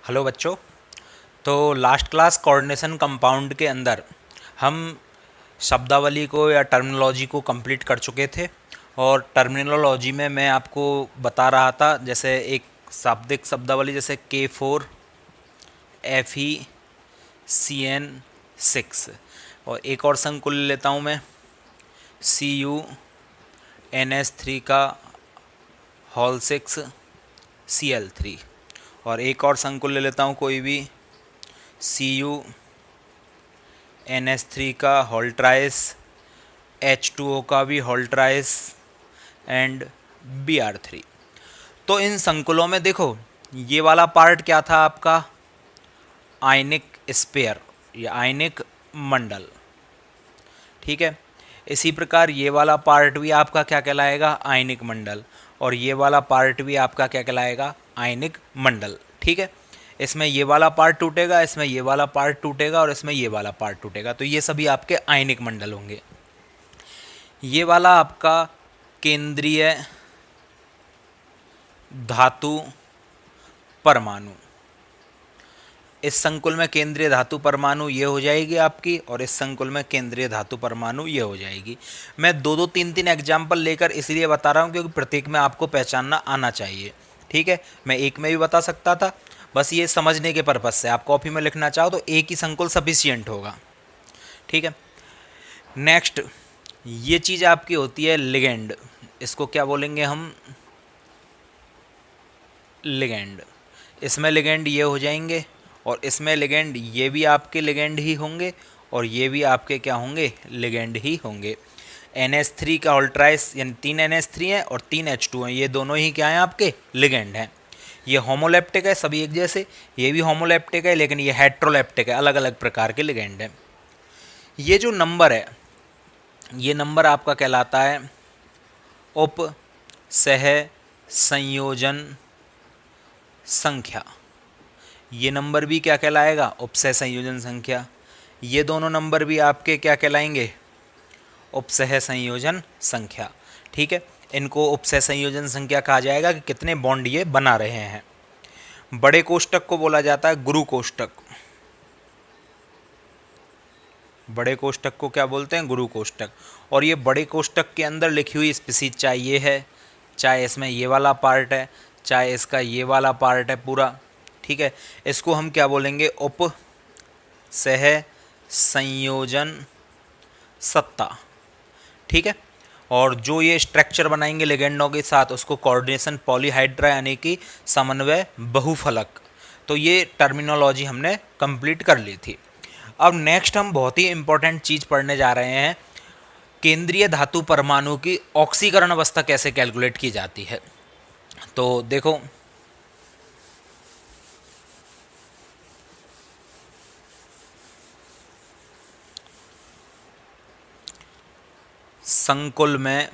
Hello बच्चों। तो last class coordination compound के अंदर हम शब्दावली को या टर्मिनोलॉजी को कंप्लीट कर चुके थे और टर्मिनोलॉजी में मैं आपको बता रहा था जैसे एक शाब्दिक शब्दावली जैसे K4FeCN6 और एक और संकुल लेता हूँ मैं CuNS3 का होल 6 Cl3 और एक और संकुल ले लेता हूँ कोई भी CuNS3 का होल ट्राइस H2O का भी होल ट्राइस एंड Br3। तो इन संकुलों में देखो ये वाला पार्ट क्या था आपका आयनिक स्पेयर या आयनिक मंडल, ठीक है। इसी प्रकार ये वाला पार्ट भी आपका क्या कहलाएगा आयनिक मंडल और ये वाला पार्ट भी आपका क्या कहलाएगा आयनिक मंडल, ठीक है। इसमें ये वाला पार्ट टूटेगा, इसमें ये वाला पार्ट टूटेगा और इसमें ये वाला पार्ट टूटेगा, तो ये सभी आपके आयनिक मंडल होंगे। ये वाला आपका केंद्रीय धातु परमाणु, इस संकुल में केंद्रीय धातु परमाणु ये हो जाएगी आपकी और इस संकुल में केंद्रीय धातु परमाणु ये हो जाएगी। मैं दो तीन एग्जाम्पल लेकर इसलिए बता रहा हूँ क्योंकि प्रत्येक में आपको पहचानना आना चाहिए, ठीक है। मैं एक में भी बता सकता था, बस ये समझने के पर्पज़ से आप कॉपी में लिखना चाहो तो एक ही संकुल सफिशियंट होगा, ठीक है। नेक्स्ट ये चीज़ आपकी होती है लिगेंड, इसको क्या बोलेंगे हम लिगेंड। इसमें लिगेंड ये हो जाएंगे और इसमें लिगेंड ये भी आपके लिगेंड ही होंगे और ये भी आपके क्या होंगे लिगेंड ही होंगे। NH3 का ऑल्ट्राइस यानी 3 NH3 है और 3 H2 हैं, ये दोनों ही क्या हैं आपके लिगेंड हैं। ये होमोलैप्टिक है सभी एक जैसे, ये भी होमोलैप्टिक है लेकिन ये हेट्रोलैप्टिक है, अलग अलग प्रकार के लिगेंड हैं। ये जो नंबर है ये नंबर आपका कहलाता है उप सह संयोजन संख्या। ये नंबर भी क्या कहलाएगा उपसह संयोजन संख्या। ये दोनों नंबर भी आपके क्या कहलाएंगे उपसह संयोजन संख्या, ठीक है। इनको उपसह संयोजन संख्या कहा जाएगा कि कितने बॉन्ड ये बना रहे हैं। बड़े कोष्टक को बोला जाता है गुरु कोष्टक, बड़े कोष्टक को क्या बोलते हैं गुरु कोष्टक। और ये बड़े कोष्टक के अंदर लिखी हुई स्पीशीज चाहे ये है, चाहे इसमें ये वाला पार्ट है, चाहे इसका ये वाला पार्ट है पूरा, ठीक है। इसको हम क्या बोलेंगे उप सह संयोजन सत्ता, ठीक है। और जो ये स्ट्रक्चर बनाएंगे लिगेंडों के साथ उसको कोऑर्डिनेशन पॉलीहाइड्रा यानी कि समन्वय बहुफलक। तो ये टर्मिनोलॉजी हमने कंप्लीट कर ली थी। अब नेक्स्ट हम बहुत ही इंपॉर्टेंट चीज़ पढ़ने जा रहे हैं, केंद्रीय धातु परमाणु की ऑक्सीकरण अवस्था कैसे कैलकुलेट की जाती है। तो देखो संकुल में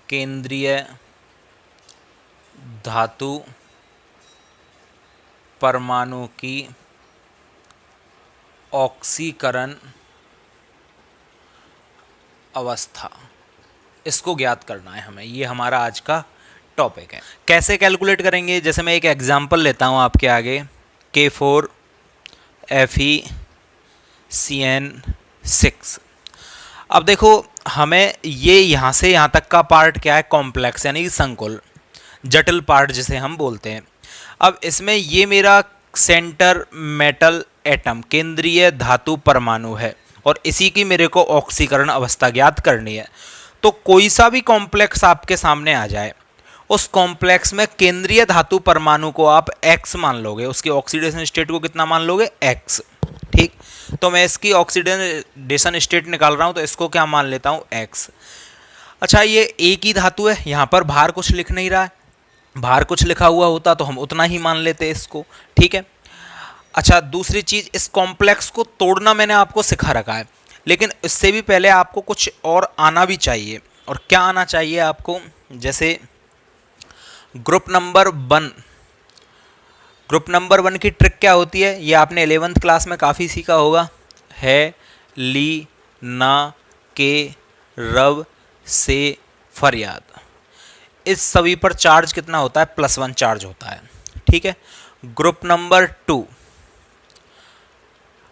केंद्रीय धातु परमाणु की ऑक्सीकरण अवस्था, इसको ज्ञात करना है हमें, ये हमारा आज का टॉपिक है। कैसे कैलकुलेट करेंगे, जैसे मैं एक एग्जांपल लेता हूँ आपके आगे K4FeCN6। अब देखो हमें ये यहाँ से यहाँ तक का पार्ट क्या है कॉम्प्लेक्स यानी संकुल, जटिल पार्ट जिसे हम बोलते हैं। अब इसमें ये मेरा सेंटर मेटल एटम केंद्रीय धातु परमाणु है और इसी की मेरे को ऑक्सीकरण अवस्था ज्ञात करनी है। तो कोई सा भी कॉम्प्लेक्स आपके सामने आ जाए उस कॉम्प्लेक्स में केंद्रीय धातु परमाणु को आप X मान लोगे, उसकी ऑक्सीडेशन स्टेट को कितना मान लोगे X, ठीक। तो मैं इसकी ऑक्सीडेशन स्टेट निकाल रहा हूं तो इसको क्या मान लेता हूं X। अच्छा ये एक ही धातु है, यहां पर बाहर कुछ लिख नहीं रहा है, बाहर कुछ लिखा हुआ होता तो हम उतना ही मान लेते इसको, ठीक है। अच्छा दूसरी चीज़, इस कॉम्प्लेक्स को तोड़ना मैंने आपको सिखा रखा है, लेकिन इससे भी पहले आपको कुछ और आना भी चाहिए। और क्या आना चाहिए आपको, जैसे ग्रुप नंबर 1, ग्रुप नंबर 1 की ट्रिक क्या होती है ये आपने 11th क्लास में काफ़ी सीखा होगा, है ली ना के रव से फरियाद। इस सभी पर चार्ज कितना होता है, +1 चार्ज होता है। ठीक है। ग्रुप नंबर 2,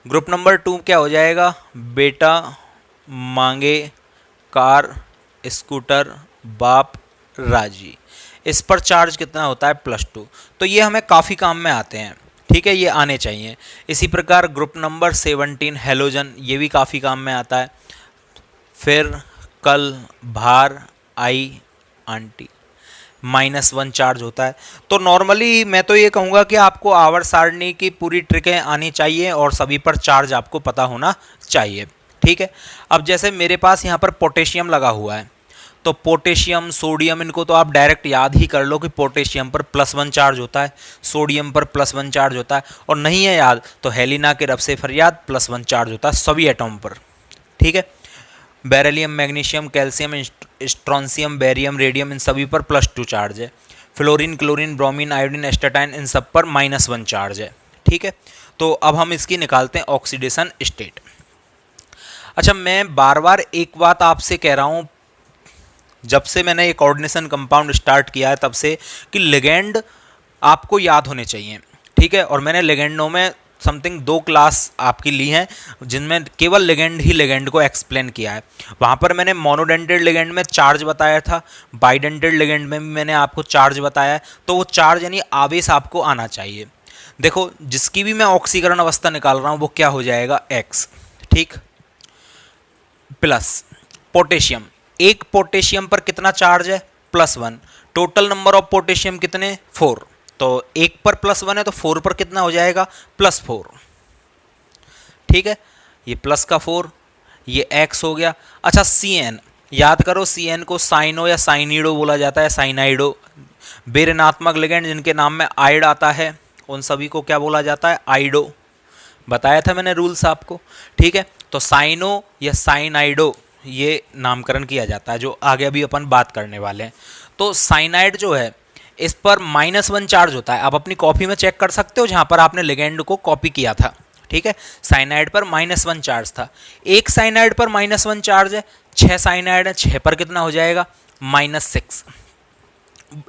ग्रुप नंबर 2 क्या हो जाएगा, बेटा मांगे कार स्कूटर बाप राजी, इस पर चार्ज कितना होता है, +2। तो ये हमें काफ़ी काम में आते हैं। ठीक है, ये आने चाहिए। इसी प्रकार ग्रुप नंबर 17 हेलोजन, ये भी काफ़ी काम में आता है। फिर कल भार आई आंटी, -1 चार्ज होता है। तो नॉर्मली मैं तो ये कहूँगा कि आपको आवर्त सारणी की पूरी ट्रिकें आनी चाहिए और सभी पर चार्ज आपको पता होना चाहिए। ठीक है। अब जैसे मेरे पास यहाँ पर पोटेशियम लगा हुआ है, तो पोटेशियम सोडियम इनको तो आप डायरेक्ट याद ही कर लो कि पोटेशियम पर +1 चार्ज होता है, सोडियम पर +1 चार्ज होता है, और नहीं है याद तो हेलिना के रब से फरियाद +1 चार्ज होता है सभी एटम पर। ठीक है। Beryllium magnesium calcium strontium barium radium इन सभी पर +2 चार्ज है। Fluorine chlorine bromine iodine astatine इन सब पर -1 चार्ज है। ठीक है। तो अब हम इसकी निकालते हैं ऑक्सीडेशन स्टेट। अच्छा, मैं बार बार एक बात आपसे कह रहा हूँ जब से मैंने ये कोऑर्डिनेशन कंपाउंड स्टार्ट किया है तब से, कि लिगेंड आपको याद होने चाहिए। ठीक है। और मैंने लिगेंडों में समथिंग 2 क्लास आपकी ली हैं जिनमें केवल लिगेंड ही लिगेंड को एक्सप्लेन किया है। वहाँ पर मैंने मोनोडेंटेड लिगेंड में चार्ज बताया था, बाइडेंटेड लिगेंड में भी मैंने आपको चार्ज बताया है। तो वो चार्ज यानी आवेश आपको आना चाहिए। देखो, जिसकी भी मैं ऑक्सीकरण अवस्था निकाल रहा हूँ वो क्या हो जाएगा, X। ठीक। प्लस पोटेशियम, एक पोटेशियम पर कितना चार्ज है, +1। टोटल नंबर ऑफ पोटेशियम कितने, 4। तो एक पर +1 है तो 4 पर कितना हो जाएगा, +4। ठीक है। ये प्लस का 4, ये X हो गया। अच्छा, Cn याद करो, Cn को साइनो या साइनिडो बोला जाता है, साइनाइडो। बेऋणात्मक लिगेंड जिनके नाम में आइड आता है उन सभी को क्या बोला जाता है, आइडो। बताया था मैंने रूल्स आपको। ठीक है। तो साइनो या साइनाइडो ये नामकरण किया जाता है, जो आगे अभी अपन बात करने वाले हैं। तो साइनाइड जो है इस पर -1 चार्ज होता है। आप अपनी कॉपी में चेक कर सकते हो जहाँ पर आपने लिगेंड को कॉपी किया था। ठीक है। साइनाइड पर -1 चार्ज था। एक साइनाइड पर -1 चार्ज है, 6 साइनाइड है, 6 पर कितना हो जाएगा, -6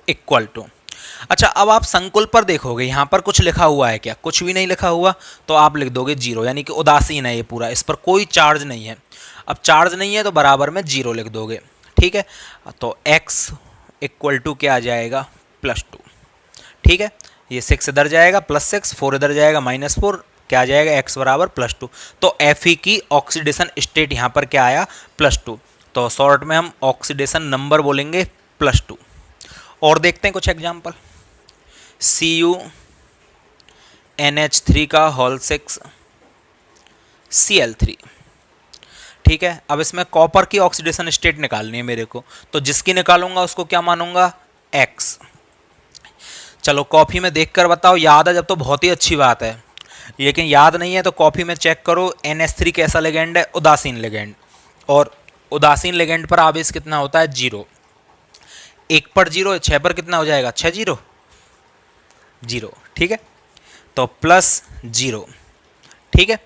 इक्वल टू। अच्छा, अब आप संकुल पर देखोगे यहाँ पर कुछ लिखा हुआ है क्या, कुछ भी नहीं लिखा हुआ, तो आप लिख दोगे 0, यानी कि उदासीन है ये पूरा, इस पर कोई चार्ज नहीं है। अब चार्ज नहीं है तो बराबर में 0 लिख दोगे। ठीक है। तो x इक्वल टू क्या आ जाएगा, +2। ठीक है। ये 6 इधर जाएगा +6, 4 इधर जाएगा -4, क्या आ जाएगा, x बराबर +2। तो Fe की ऑक्सीडेशन स्टेट यहाँ पर क्या आया, +2। तो शॉर्ट में हम ऑक्सीडेशन नंबर बोलेंगे +2। और देखते हैं कुछ एग्जाम्पल। CuNH3 का होल 6 Cl3। ठीक है। अब इसमें कॉपर की ऑक्सीडेशन स्टेट निकालनी है मेरे को, तो जिसकी निकालूंगा उसको क्या मानूंगा, X। चलो कॉपी में देखकर बताओ, याद है जब तो बहुत ही अच्छी बात है, लेकिन याद नहीं है तो कॉपी में चेक करो। NH3 कैसा लिगेंड है, उदासीन लिगेंड, और उदासीन लिगेंड पर आवेश कितना होता है, 0। 1 पर 0 है, 6 पर कितना हो जाएगा, 6 0 0। ठीक है। तो +0। ठीक है।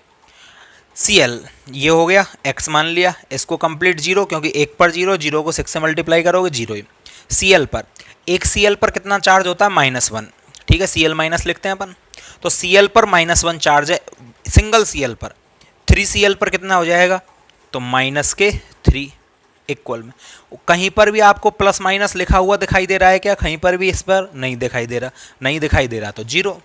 Cl ये हो गया, x मान लिया, इसको कंप्लीट 0 क्योंकि 1 पर 0, 0 को 6 से मल्टीप्लाई करोगे 0 ही। Cl पर, एक Cl पर कितना चार्ज होता है, -1। ठीक है। Cl माइनस लिखते हैं अपन। तो Cl पर -1 चार्ज है, सिंगल Cl पर। 3Cl पर कितना हो जाएगा, तो -3 इक्वल में। कहीं पर भी आपको प्लस माइनस लिखा हुआ दिखाई दे रहा है क्या, कहीं पर भी इस पर नहीं दिखाई दे रहा, नहीं दिखाई दे रहा तो 0।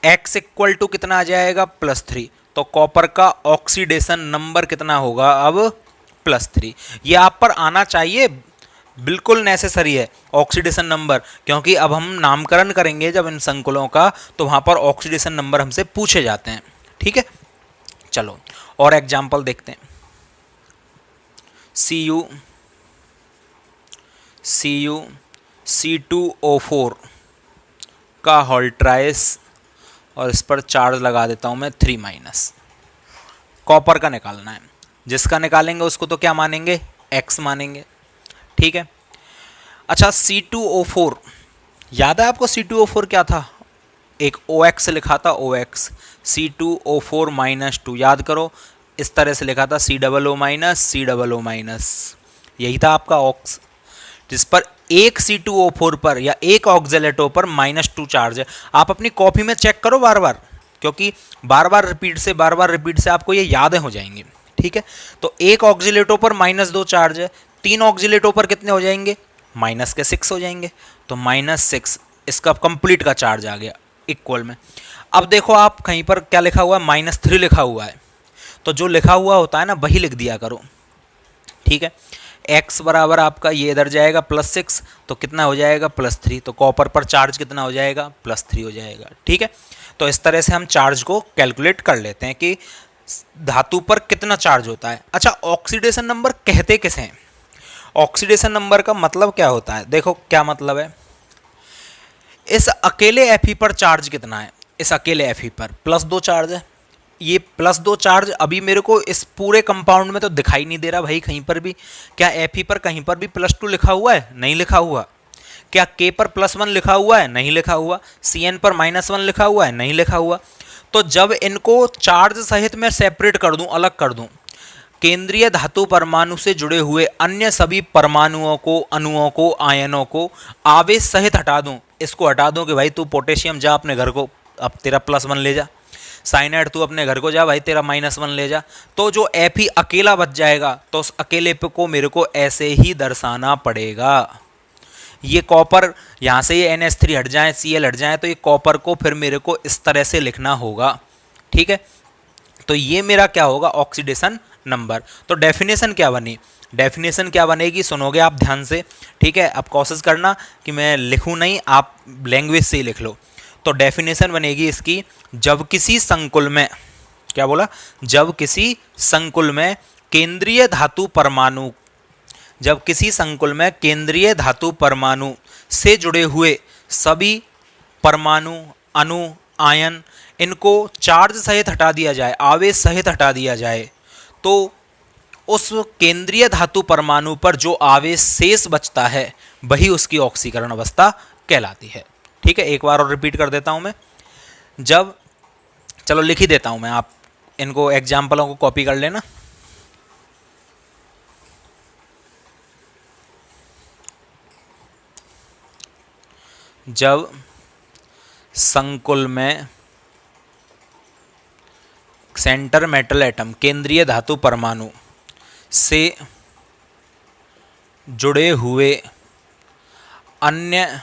x इक्वल टू कितना आ जाएगा, +3। तो कॉपर का ऑक्सीडेशन नंबर कितना होगा अब, +3। ये आप पर आना चाहिए, बिल्कुल नेसेसरी है ऑक्सीडेशन नंबर, क्योंकि अब हम नामकरण करेंगे जब इन संकुलों का, तो वहाँ पर ऑक्सीडेशन नंबर हमसे पूछे जाते हैं। ठीक है। चलो और एग्जाम्पल देखते हैं। C2O4 का होल्ट्राइस, और इस पर चार्ज लगा देता हूँ मैं 3-। कॉपर का निकालना है, जिसका निकालेंगे उसको तो क्या मानेंगे, X मानेंगे। ठीक है। अच्छा, C2O4 याद है आपको, C2O4 क्या था, एक OX लिखा था, OX। C2O4-2 याद करो, इस तरह से लिखा था, COO-, COO-, यही था आपका ऑक्स, जिस पर एक C2O4 पर या एक ऑक्जेलेटो पर -2 चार्ज है। आप अपनी कॉपी में चेक करो बार बार, क्योंकि बार बार रिपीट से आपको ये यादें हो जाएंगी। ठीक है, तो एक ऑक्जिलेटो पर -2 चार्ज है, 3 ऑक्जिलेटो पर कितने हो जाएंगे, -6 हो जाएंगे। तो -6 इसका कंप्लीट का चार्ज आ गया इक्वल में। अब देखो आप कहीं पर क्या लिखा हुआ है, -3 लिखा हुआ है, तो जो लिखा हुआ होता है ना वही लिख दिया करो। ठीक है, x बराबर आपका ये इधर जाएगा +6, तो कितना हो जाएगा +3, तो कॉपर पर चार्ज कितना हो जाएगा, +3 हो जाएगा। ठीक है, तो इस तरह से हम चार्ज को कैलकुलेट कर लेते हैं कि धातु पर कितना चार्ज होता है। अच्छा, ऑक्सीडेशन नंबर कहते किसे हैं? ऑक्सीडेशन नंबर का मतलब क्या होता है, देखो क्या मतलब है। इस अकेले Fe पर चार्ज कितना है, इस अकेले Fe पर +2 चार्ज है। ये +2 चार्ज अभी मेरे को इस पूरे कंपाउंड में तो दिखाई नहीं दे रहा भाई कहीं पर भी। क्या Fe पर कहीं पर भी +2 लिखा हुआ है, नहीं लिखा हुआ। क्या K पर +1 लिखा हुआ है, नहीं लिखा हुआ। Cn पर -1 लिखा हुआ है, नहीं लिखा हुआ। तो जब इनको चार्ज सहित मैं सेपरेट कर दूं, अलग कर दूं, केंद्रीय धातु परमाणु से जुड़े हुए अन्य सभी परमाणुओं को, अणुओं को, आयनों को आवेश सहित हटा दूं, इसको हटा दूं कि भाई तू पोटेशियम जा अपने घर को, अब तेरा +1 ले जा। साइनाइड तू अपने घर को जा भाई, तेरा -1 ले जा। तो जो Fe अकेला बच जाएगा, तो उस अकेले पे को मेरे को ऐसे ही दर्शाना पड़ेगा। ये कॉपर यहाँ से ये NH3 हट जाए, Cl हट जाए, तो ये कॉपर को फिर मेरे को इस तरह से लिखना होगा। ठीक है, तो ये मेरा क्या होगा, ऑक्सीडेशन नंबर। तो डेफिनेशन क्या बनी, डेफिनेशन क्या बनेगी, सुनोगे आप ध्यान से। ठीक है, अब कोशिश करना कि मैं लिखूं नहीं, आप लैंग्वेज से ही लिख लो। तो डेफिनेशन बनेगी इसकी, जब किसी संकुल में, क्या बोला, जब किसी संकुल में केंद्रीय धातु परमाणु, जब किसी संकुल में केंद्रीय धातु परमाणु से जुड़े हुए सभी परमाणु, अणु, आयन, इनको चार्ज सहित हटा दिया जाए, आवेश सहित हटा दिया जाए, तो उस केंद्रीय धातु परमाणु पर जो आवेश शेष बचता है वही उसकी ऑक्सीकरण अवस्था कहलाती है। ठीक है, एक बार और रिपीट कर देता हूं मैं। जब, चलो लिख ही देता हूं मैं, आप इनको एग्जाम्पलों को कॉपी कर लेना। जब संकुल में सेंटर मेटल एटम, केंद्रीय धातु परमाणु से जुड़े हुए अन्य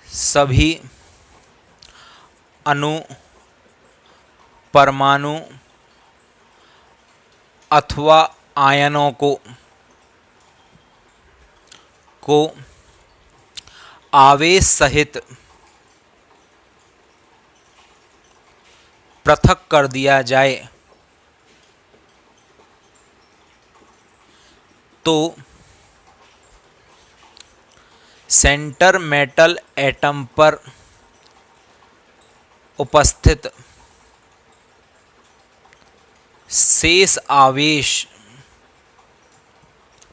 सभी अणु, परमाणु अथवा आयनों को आवेश सहित पृथक कर दिया जाए, तो सेंटर मेटल एटम पर उपस्थित शेष आवेश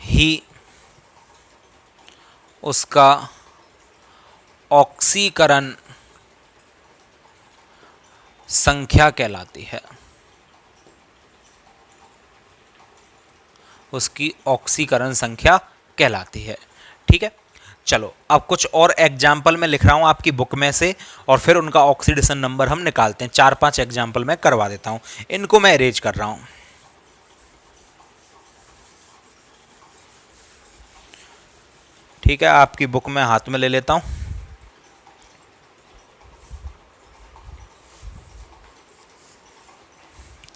ही उसका ऑक्सीकरण संख्या कहलाती है, उसकी ऑक्सीकरण संख्या कहलाती है। ठीक है, चलो अब कुछ और एग्जाम्पल मैं लिख रहा हूँ आपकी बुक में से, और फिर उनका ऑक्सीडेशन नंबर हम निकालते हैं। 4-5 एग्जाम्पल मैं करवा देता हूँ, इनको मैं अरेंज कर रहा हूँ। ठीक है, आपकी बुक में हाथ में ले लेता हूँ।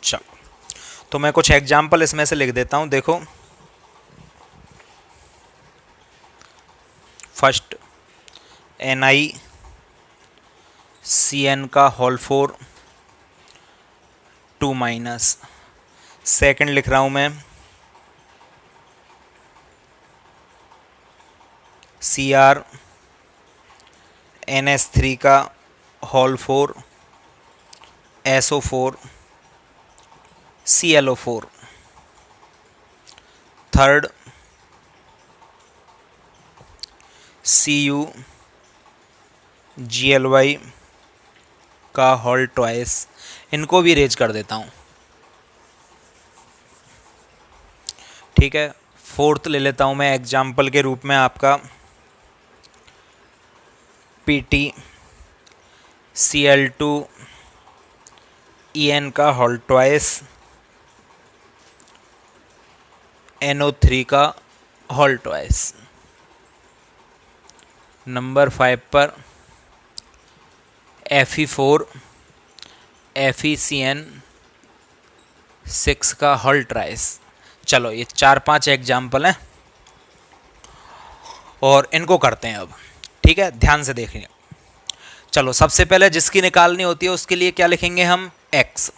चलो, तो मैं कुछ एग्जाम्पल इसमें से लिख देता हूँ। देखो, फर्स्ट NiCN का होल 4 2-। सेकंड लिख रहा हूँ मैं Cr NH3 का whole 4 SO4 ClO4। Third Cu Gly का होल ट्वाइस, इनको भी रेज कर देता हूँ। ठीक है, फोर्थ ले लेता हूँ मैं एग्जाम्पल के रूप में आपका PtCl2En का होल ट्वाइस NO3 का होल ट्वाइस। नंबर 5 पर FeCl6 का होल ट्राइस। चलो ये 4-5 एग्जाम्पल हैं और इनको करते हैं अब, ठीक है, ध्यान से देखिए। चलो सबसे पहले जिसकी निकालनी होती है उसके लिए क्या लिखेंगे हम, X।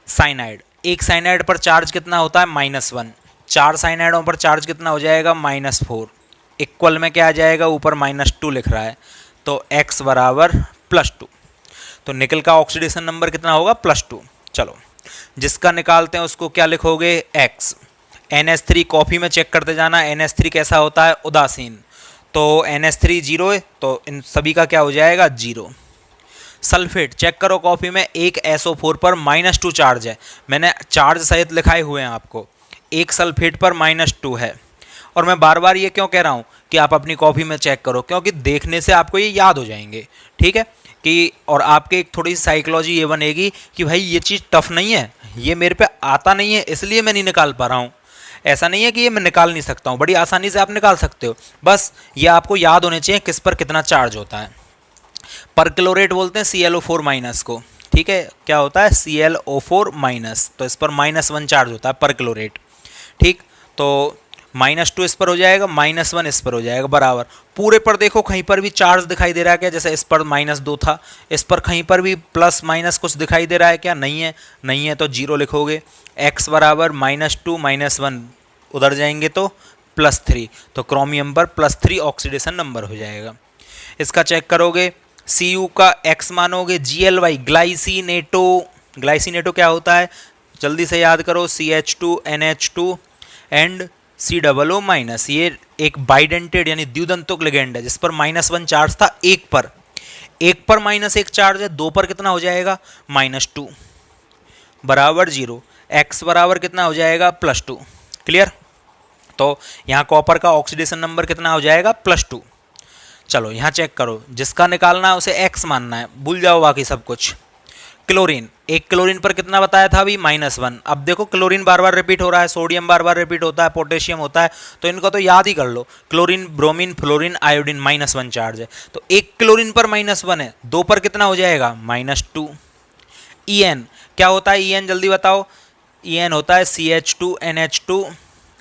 साइनाइड, एक साइनाइड पर चार्ज कितना होता है, -1। 4 साइनाइडों पर चार्ज कितना हो जाएगा, -4। इक्वल में क्या आ जाएगा, ऊपर -2 लिख रहा है, तो X बराबर +2। तो निकल का ऑक्सीडेशन नंबर कितना होगा, +2। चलो जिसका निकालते हैं उसको क्या लिखोगे, X। NH3 कॉफी में चेक करते जाना, NH3 कैसा होता है, उदासीन, तो NH3 0 है, तो इन सभी का क्या हो जाएगा, 0। सल्फेट चेक करो कॉफी में, एक SO4 पर -2 चार्ज है, मैंने चार्ज सहित लिखाए हुए हैं आपको, एक सल्फेट पर -2 है। और मैं बार बार ये क्यों कह रहा हूँ कि आप अपनी कॉपी में चेक करो, क्योंकि देखने से आपको ये याद हो जाएंगे, ठीक है कि, और आपके एक थोड़ी सी साइकोलॉजी ये बनेगी कि भाई ये चीज़ टफ नहीं है, ये मेरे पे आता नहीं है इसलिए मैं नहीं निकाल पा रहा हूँ। ऐसा नहीं है कि ये मैं निकाल नहीं सकता हूँ, बड़ी आसानी से आप निकाल सकते हो, बस ये आपको याद होने चाहिए किस पर कितना चार्ज होता है। परक्लोरेट बोलते हैं ClO4- को, ठीक है, क्या होता है, ClO4-, तो इस पर -1 चार्ज होता है परक्लोरेट, ठीक, तो -2 इस पर हो जाएगा, -1 इस पर हो जाएगा, बराबर। पूरे पर देखो कहीं पर भी चार्ज दिखाई दे रहा है क्या, जैसे इस पर -2 था, इस पर कहीं पर भी प्लस माइनस कुछ दिखाई दे रहा है क्या, नहीं है, नहीं है तो 0 लिखोगे। X बराबर -2 -1 उधर जाएंगे तो +3, तो क्रोमियम पर +3 ऑक्सीडेशन नंबर हो जाएगा। इसका चेक करोगे, Cu का X मानोगे, Gly ग्लाइसिनेटो, ग्लाइसिनेटो क्या होता है, जल्दी से याद करो, CH2NH2 एंड COO-, ये एक बाइडेंटेड यानी द्विदंतुक लिगेंड है जिस पर -1 चार्ज था, एक पर -1 चार्ज है, 2 पर कितना हो जाएगा, -2 बराबर 0। X बराबर कितना हो जाएगा, +2। क्लियर, तो यहाँ कॉपर का ऑक्सीडेशन नंबर कितना हो जाएगा, +2। चलो यहाँ चेक करो, जिसका निकालना है उसे X मानना है, भूल जाओ बाकी सब कुछ। क्लोरीन, एक क्लोरीन पर कितना बताया था अभी, -1। अब देखो क्लोरीन बार बार रिपीट हो रहा है, सोडियम बार बार रिपीट होता है, पोटेशियम होता है, तो इनको तो याद ही कर लो। Chlorine, bromine, fluorine, iodine, -1 charge है, तो एक क्लोरीन पर -1 है, 2 पर कितना हो जाएगा, -2। En क्या होता है, En जल्दी बताओ, En होता है CH2NH2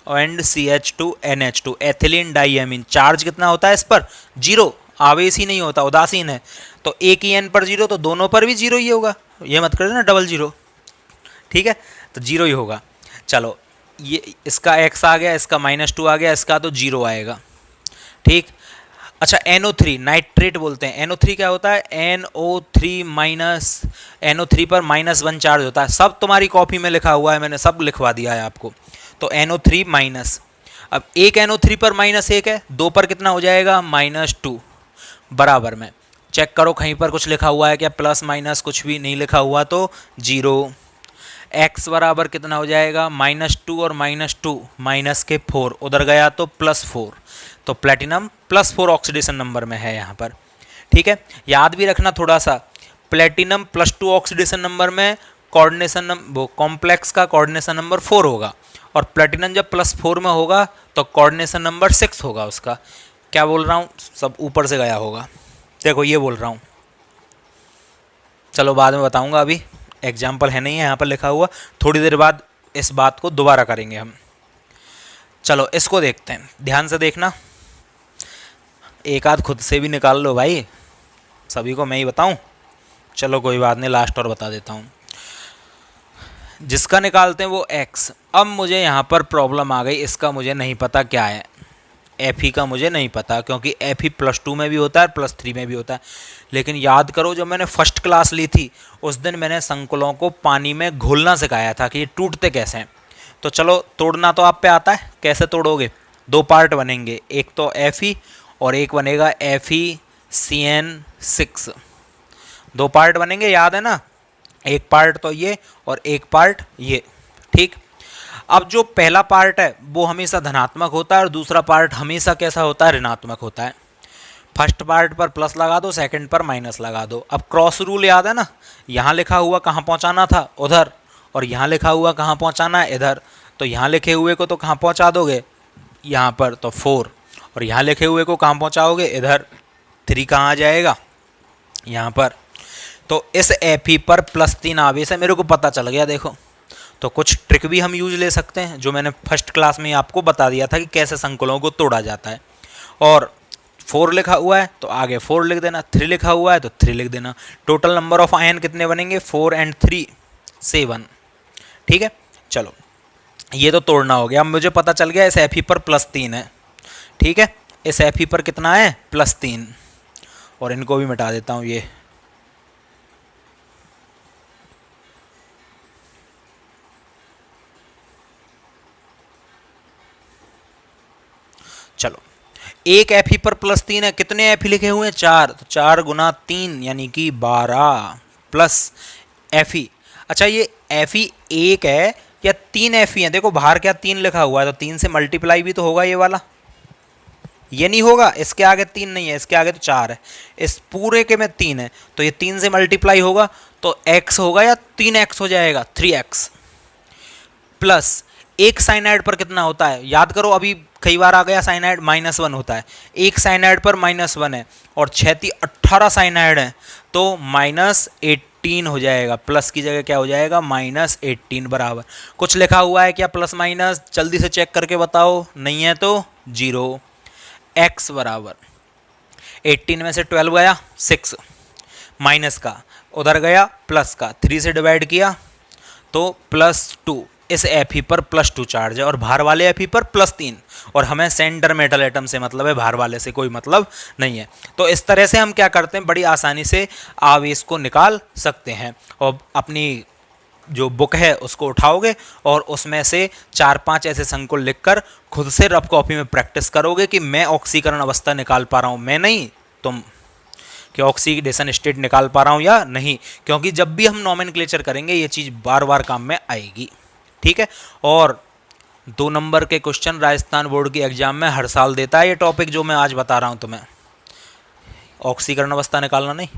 and CH2NH2, ethylene diamine. Charge कितना होता है इस पर, 0, आवेश ही नहीं होता, उदासीन है, तो एक ही N पर 0, तो दोनों पर भी 0 ही होगा, ये मत कर देना डबल 0, ठीक है, तो 0 ही होगा। चलो ये इसका X आ गया, इसका -2 आ गया, इसका तो 0 आएगा, ठीक। अच्छा NO3 नाइट्रेट बोलते हैं, NO3 क्या होता है, NO3 पर -1 चार्ज होता है, सब तुम्हारी कॉपी में लिखा हुआ है, मैंने सब लिखवा दिया है आपको, तो NO3-। अब एक NO3 पर -1 है, 2 पर कितना हो जाएगा, -2 बराबर में। चेक करो कहीं पर कुछ लिखा हुआ है क्या, प्लस माइनस, कुछ भी नहीं लिखा हुआ तो 0। X बराबर कितना हो जाएगा, -2 और -2 -4 उधर गया तो +4, तो प्लेटिनम +4 ऑक्सीडेशन नंबर में है यहाँ पर, ठीक है। याद भी रखना थोड़ा सा, प्लेटिनम +2 ऑक्सीडेशन नंबर में कोऑर्डिनेशन वो कॉम्प्लेक्स का कोऑर्डिनेशन नंबर 4 होगा, और प्लेटिनम जब +4 में होगा तो कोऑर्डिनेशन नंबर 6 होगा उसका। क्या बोल रहा हूँ, सब ऊपर से गया होगा, देखो ये बोल रहा हूँ, चलो बाद में बताऊँगा, अभी एग्जाम्पल है नहीं है यहाँ पर लिखा हुआ, थोड़ी देर बाद इस बात को दोबारा करेंगे हम। चलो इसको देखते हैं, ध्यान से देखना, एक आध खुद से भी निकाल लो भाई, सभी को मैं ही बताऊँ, चलो कोई बात नहीं, लास्ट और बता देता हूँ। जिसका निकालते हैं वो X। अब मुझे यहाँ पर प्रॉब्लम आ गई, इसका मुझे नहीं पता क्या है, Fe का मुझे नहीं पता, क्योंकि Fe +2 में भी होता है, +3 में भी होता है, लेकिन याद करो जब मैंने फर्स्ट क्लास ली थी उस दिन मैंने संकुलों को पानी में घोलना सिखाया था कि ये टूटते कैसे हैं। तो चलो तोड़ना तो आप पे आता है, कैसे तोड़ोगे, 2 पार्ट बनेंगे, एक तो Fe और एक बनेगा FeCN6, 2 पार्ट बनेंगे, याद है ना, एक पार्ट तो ये और एक पार्ट ये, ठीक। अब जो पहला पार्ट है वो हमेशा धनात्मक होता है और दूसरा पार्ट हमेशा कैसा होता है, ऋणात्मक होता है। फर्स्ट पार्ट पर प्लस लगा दो, सेकंड पर माइनस लगा दो। अब क्रॉस रूल याद है ना, यहाँ लिखा हुआ कहाँ पहुँचाना था, उधर, और यहाँ लिखा हुआ कहाँ पहुँचाना है, इधर। तो यहाँ लिखे हुए को तो कहाँ पहुँचा दोगे, यहाँ पर, तो 4, और यहाँ लिखे हुए को कहाँ पहुँचाओगे, इधर। 3 कहाँ आ जाएगा, यहाँ पर। तो इस Fe पर +3 आवेश है, मेरे को पता चल गया। देखो, तो कुछ ट्रिक भी हम यूज ले सकते हैं जो मैंने फर्स्ट क्लास में आपको बता दिया था कि कैसे संकुलों को तोड़ा जाता है। और 4 लिखा हुआ है तो आगे 4 लिख देना, 3 लिखा हुआ है तो 3 लिख देना। टोटल नंबर ऑफ आयन कितने बनेंगे, 4 and 3 7। ठीक है, चलो ये तो तोड़ना हो गया। अब मुझे पता चल गया इस Fe पर +3 है। ठीक है, इस Fe पर कितना है, +3, और इनको भी मिटा देता हूँ ये। चलो, एक Fe पर +3 है, कितने Fe लिखे हुए हैं, 4, तो 4 गुना 3 यानी कि 12 प्लस Fe। अच्छा, ये Fe एक है या 3 Fe है, देखो बाहर क्या 3 लिखा हुआ है, तो 3 से मल्टीप्लाई भी तो होगा ये वाला, ये नहीं होगा, इसके आगे 3 नहीं है, इसके आगे तो 4 है, इस पूरे के में 3 है, तो ये 3 से मल्टीप्लाई होगा तो x होगा या 3x हो जाएगा, 3x। प्लस एक साइनाइड पर कितना होता है, याद करो, अभी कई बार आ गया साइनाइड, -1 होता है। एक साइनाइड पर -1 है और 6 18 साइनाइड है, तो -18 हो जाएगा। प्लस की जगह क्या हो जाएगा, -18 बराबर। कुछ लिखा हुआ है क्या प्लस माइनस, जल्दी से चेक करके बताओ, नहीं है तो 0। x बराबर 18 में से 12 गया 6, माइनस का उधर गया प्लस का, 3 से डिवाइड किया तो +2। इस Fe पर +2 चार्ज है और बाहर वाले Fe पर +3, और हमें सेंटर मेटल एटम से मतलब है, बाहर वाले से कोई मतलब नहीं है। तो इस तरह से हम क्या करते हैं, बड़ी आसानी से आवेश को निकाल सकते हैं। और अपनी जो बुक है उसको उठाओगे और उसमें से 4-5 ऐसे संकुल लिखकर खुद से रफ कॉपी में प्रैक्टिस करोगे कि मैं ऑक्सीकरण अवस्था निकाल पा रहा हूँ, मैं नहीं तुम, कि ऑक्सीडेशन स्टेट निकाल पा रहा हूँ या नहीं, क्योंकि जब भी हम नोमेनक्लेचर करेंगे ये चीज़ बार बार काम में आएगी। ठीक है, और 2 नंबर के क्वेश्चन राजस्थान बोर्ड की एग्जाम में हर साल देता है ये टॉपिक जो मैं आज बता रहा हूँ तुम्हें। ऑक्सीकरण अवस्था निकालना नहीं,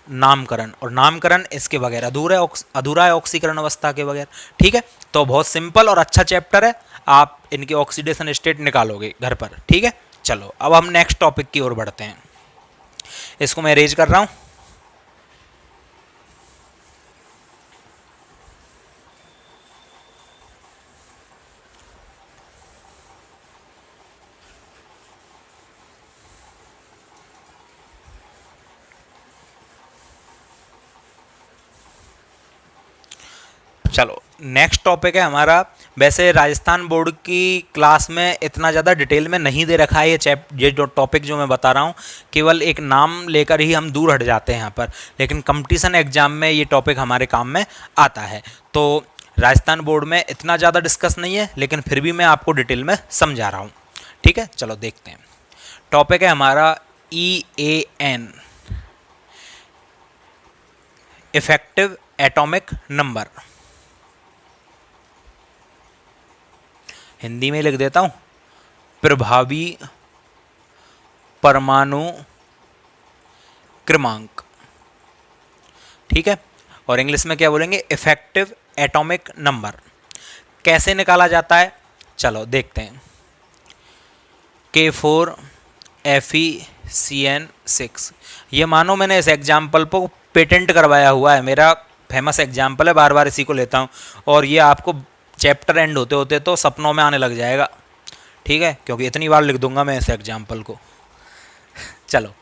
नामकरण, और नामकरण इसके बगैर अधूरा है ऑक्सीकरण अवस्था के बगैर। ठीक है, तो बहुत सिंपल और अच्छा चैप्टर है, आप इनके ऑक्सीडेशन स्टेट निकालोगे घर पर। ठीक है, चलो अब हम नेक्स्ट टॉपिक की ओर बढ़ते हैं। इसको मैं अरेंज कर रहा हूँ। चलो नेक्स्ट टॉपिक है हमारा। वैसे राजस्थान बोर्ड की क्लास में इतना ज़्यादा डिटेल में नहीं दे रखा है ये जो टॉपिक जो मैं बता रहा हूँ, केवल एक नाम लेकर ही हम दूर हट जाते हैं यहाँ पर, लेकिन कंपटीशन एग्जाम में ये टॉपिक हमारे काम में आता है। तो राजस्थान बोर्ड में इतना ज़्यादा डिस्कस नहीं है, लेकिन फिर भी मैं आपको डिटेल में समझा रहा हूँ। ठीक है, चलो देखते हैं। टॉपिक है हमारा EAN, effective atomic number. Hindi में लिख देता हूँ, प्रभावी परमाणु क्रमांक। ठीक है, और इंग्लिश में क्या बोलेंगे, इफेक्टिव एटॉमिक नंबर। कैसे निकाला जाता है, चलो देखते हैं। K4FeCN6, ये मानो मैंने इस एग्जाम्पल को पेटेंट करवाया हुआ है, मेरा फेमस एग्जाम्पल है, बार बार इसी को लेता हूँ, और ये आपको चैप्टर एंड होते होते तो सपनों में आने लग जाएगा। ठीक है, क्योंकि इतनी बार लिख दूंगा मैं इस एग्जाम्पल को। चलो,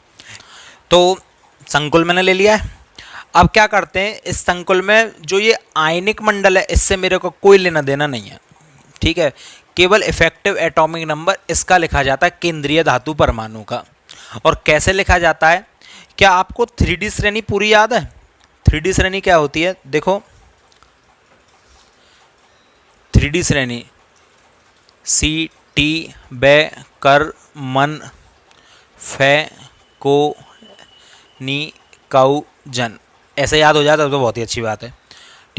तो संकुल मैंने ले लिया है। अब क्या करते हैं, इस संकुल में जो ये आयनिक मंडल है इससे मेरे को कोई लेना देना नहीं है। ठीक है, केवल इफेक्टिव एटॉमिक नंबर इसका लिखा जाता है, केंद्रीय धातु परमाणु का। और कैसे लिखा जाता है, क्या आपको 3D श्रेणी पूरी याद है? 3D श्रेणी क्या होती है, देखो 3D श्रेणी सी टी बे कर मन फे को नी काउ जन, ऐसे याद हो जाता है तो बहुत ही अच्छी बात है।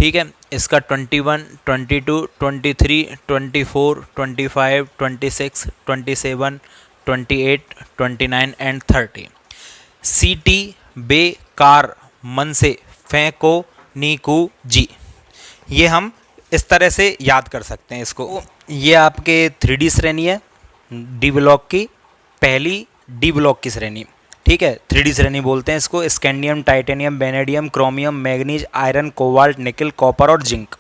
ठीक है। इसका 21, 22, 23, 24, 25, 26, 27, 28, 29 एंड 30। सीटी बेकार मन से फेंको नीकू जी, ये हम इस तरह से याद कर सकते हैं इसको। ये आपके 3D श्रेणी है डी ब्लॉक की, पहली डी ब्लॉक की श्रेणी, ठीक है। 3D श्रेणी बोलते हैं इसको। Scandium, titanium, vanadium, chromium, manganese, iron, cobalt, निकल, कॉपर और जिंक,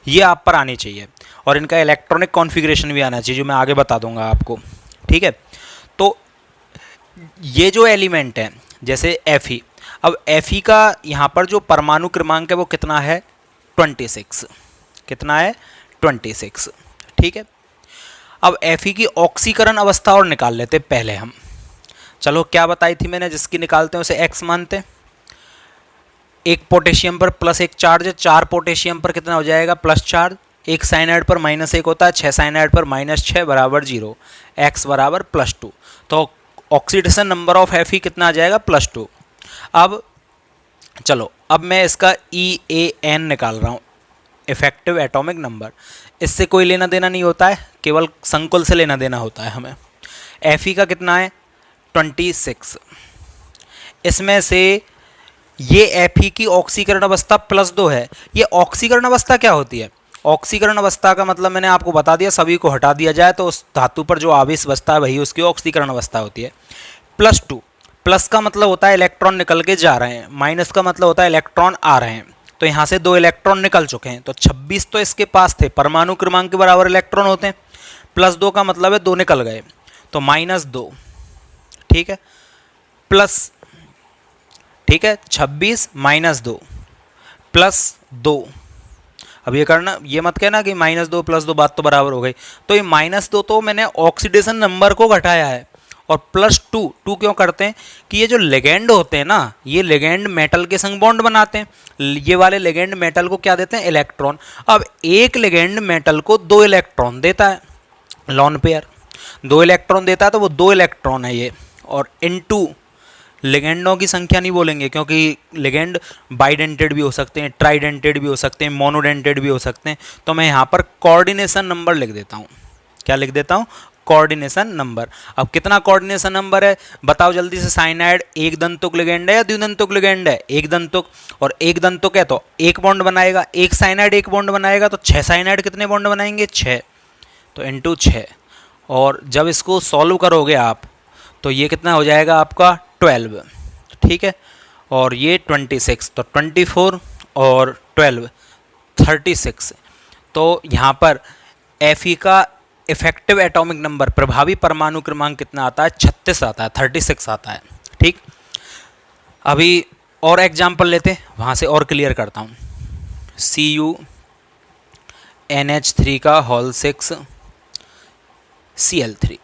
ये आप पर आनी चाहिए। और इनका इलेक्ट्रॉनिक कॉन्फ़िगरेशन भी आना चाहिए, जो मैं आगे बता दूंगा आपको, ठीक है। तो ये जो एलिमेंट है जैसे Fe, अब Fe का यहाँ पर जो परमाणु क्रमांक है वो कितना है? 26। कितना है? 26, ठीक है। अब Fe की ऑक्सीकरण अवस्था और निकाल लेते पहले हम। चलो, क्या बताई थी मैंने, जिसकी निकालते हैं उसे x मानते हैं। एक पोटेशियम पर प्लस एक चार्ज है, 4 पोटेशियम पर कितना हो जाएगा? Plus charge. एक साइनाइड पर -1 होता है, 6 साइनाइड पर -6 बराबर 0, x बराबर +2। तो ऑक्सीडेशन नंबर ऑफ Fe कितना आ जाएगा? +2। अब चलो, अब मैं इसका EAN निकाल रहा हूँ, इफेक्टिव एटॉमिक नंबर। इससे कोई लेना देना नहीं होता है, केवल संकुल से लेना देना होता है हमें। Fe का कितना है? 26। इसमें से ये Fe की ऑक्सीकरण अवस्था +2 है। ये ऑक्सीकरण अवस्था क्या होती है? ऑक्सीकरण अवस्था का मतलब मैंने आपको बता दिया, सभी को हटा दिया जाए तो उस धातु पर जो आवेश बचता है वही उसकी ऑक्सीकरण अवस्था होती है। +2, प्लस का मतलब होता है इलेक्ट्रॉन निकल के जा रहे हैं, माइनस का मतलब होता है इलेक्ट्रॉन आ रहे हैं। तो यहाँ से 2 इलेक्ट्रॉन निकल चुके हैं, तो 26 तो इसके पास थे, परमाणु क्रमांक के बराबर इलेक्ट्रॉन होते हैं। +2 का मतलब है 2 निकल गए, तो -2, ठीक है, प्लस, ठीक है, 26 -2 +2। अब ये करना, ये मत कहना कि -2 +2 बात तो बराबर हो गई। तो ये -2 तो मैंने ऑक्सीडेशन नंबर को घटाया है, और +2 क्यों करते हैं कि ये जो लेगेंड होते हैं ना, ये लेगेंड मेटल के संग बॉन्ड बनाते हैं। ये वाले लेगेंड मेटल को क्या देते हैं? इलेक्ट्रॉन। अब एक लेगेंड मेटल को 2 इलेक्ट्रॉन देता है, लॉन पेयर 2 इलेक्ट्रॉन देता है, तो वो 2 इलेक्ट्रॉन है ये। और इनटू लेगेंडों की संख्या नहीं बोलेंगे, क्योंकि लेगेंड बाइडेंटेड भी हो सकते हैं, ट्राइडेंटेड भी हो सकते हैं, मोनोडेंटेड भी हो सकते हैं। तो मैं यहाँ पर कोऑर्डिनेशन नंबर लिख देता हूँ। क्या लिख देता हूँ? Coordination number. अब कितना कोऑर्डिनेशन नंबर है बताओ जल्दी से। साइनाइड एक दंतुक लिगेंड है या द्विदंतुक लिगेंड है? एक दंतुक। और एक दंतुक है तो एक बॉन्ड बनाएगा, एक साइनाइड एक बॉन्ड बनाएगा, तो 6 साइनाइड कितने बॉन्ड बनाएंगे? 6। तो इनटू 6। और जब इसको सॉल्व करोगे आप तो ये कितना हो जाएगा आपका? 12, ठीक है। और ये 26, तो 24 और 12 36। तो यहाँ पर Fe का इफेक्टिव एटॉमिक नंबर, प्रभावी परमाणु क्रमांक कितना आता है? 36 आता है, 36 आता है, ठीक। अभी और एग्जाम्पल लेते हैं, वहाँ से और क्लियर करता हूँ। CuNH3 का होल 6 Cl3,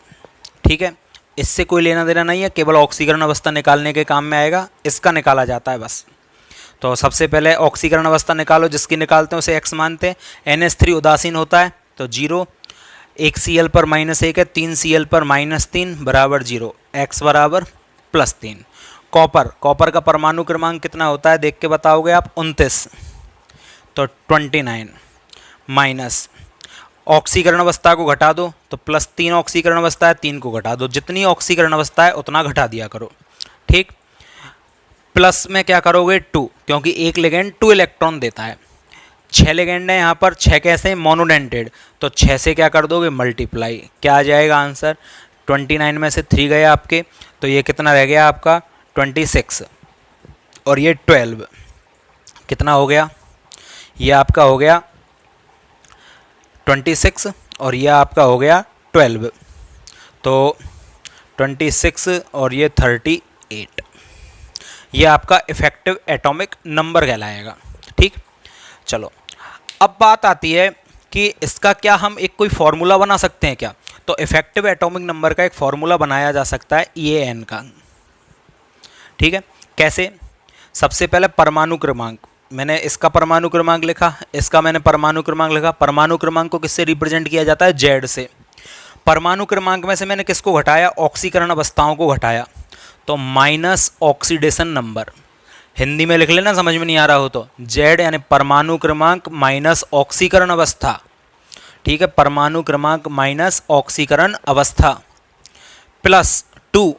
ठीक है। इससे कोई लेना देना नहीं है, केवल ऑक्सीकरण अवस्था निकालने के काम में आएगा, इसका निकाला जाता है बस। तो सबसे पहले ऑक्सीकरण अवस्था निकालो, जिसकी निकालते हैं उसे x मानते हैं। NH3 उदासीन होता है तो 0, 1 Cl पर -1 है, 3 Cl पर -3 बराबर 0, x बराबर +3। कॉपर का परमाणु क्रमांक कितना होता है देख के बताओगे आप? 29, तो 29 माइनस ऑक्सीकरण अवस्था को घटा दो तो +3 ऑक्सीकरण अवस्था है, 3 को घटा दो, जितनी ऑक्सीकरण अवस्था है उतना घटा दिया करो, ठीक। प्लस में क्या करोगे? 2, क्योंकि एक लेगेंड 2 इलेक्ट्रॉन देता है। 6 लेगेंड है यहाँ पर, 6 कैसे? मोनोडेंटेड, तो 6 से क्या कर दोगे? मल्टीप्लाई। क्या आ जाएगा आंसर? 29 में से 3 गए आपके, तो ये कितना रह गया आपका? 26। और ये 12 कितना हो गया? ये आपका हो गया 26 और ये आपका हो गया 12, तो 26 और ये 38, ये आपका इफेक्टिव एटॉमिक नंबर कहलाएगा, ठीक। चलो, अब बात आती है कि इसका क्या हम एक कोई फॉर्मूला बना सकते हैं क्या? तो इफेक्टिव एटॉमिक नंबर का एक फॉर्मूला बनाया जा सकता है EAN का, ठीक है। कैसे? सबसे पहले परमाणु क्रमांक, मैंने इसका परमाणु क्रमांक लिखा, इसका मैंने परमाणु क्रमांक लिखा। परमाणु क्रमांक को किससे रिप्रेजेंट किया जाता है? Z से। परमाणु क्रमांक में से मैंने किसको घटाया? ऑक्सीकरण अवस्थाओं को घटाया, तो माइनस ऑक्सीडेशन नंबर। हिंदी में लिख लेना समझ में नहीं आ रहा हो तो। जेड यानी परमाणु क्रमांक माइनस ऑक्सीकरण अवस्था, ठीक है, परमाणु क्रमांक माइनस ऑक्सीकरण अवस्था प्लस 2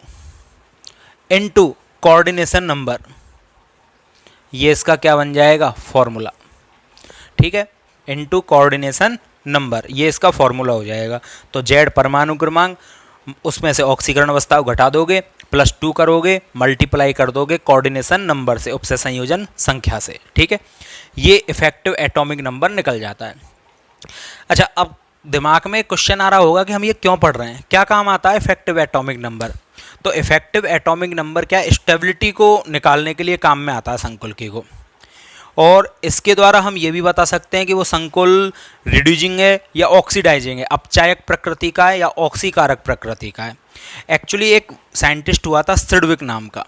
इनटू कोऑर्डिनेशन नंबर, ये इसका क्या बन जाएगा फॉर्मूला, ठीक है, इनटू कोऑर्डिनेशन नंबर, ये इसका फॉर्मूला हो जाएगा। तो जेड परमाणु क्रमांक, उसमें से ऑक्सीकरण अवस्था को घटा दोगे, प्लस 2 करोगे, मल्टीप्लाई कर दोगे कोऑर्डिनेशन नंबर से, उपसे संयोजन संख्या से, ठीक है, ये इफेक्टिव एटॉमिक नंबर निकल जाता है। अच्छा, अब दिमाग में क्वेश्चन आ रहा होगा कि हम ये क्यों पढ़ रहे हैं, क्या काम आता है इफेक्टिव एटॉमिक नंबर। तो इफेक्टिव एटॉमिक नंबर क्या, स्टेबिलिटी को निकालने के लिए काम में आता है संकुलकी को, और इसके द्वारा हम ये भी बता सकते हैं कि वो संकुल रिड्यूसिंग है या ऑक्सीडाइजिंग है, अपचायक प्रकृति का है या ऑक्सीकारक प्रकृति का है। एक्चुअली एक साइंटिस्ट हुआ था सिडविक नाम का,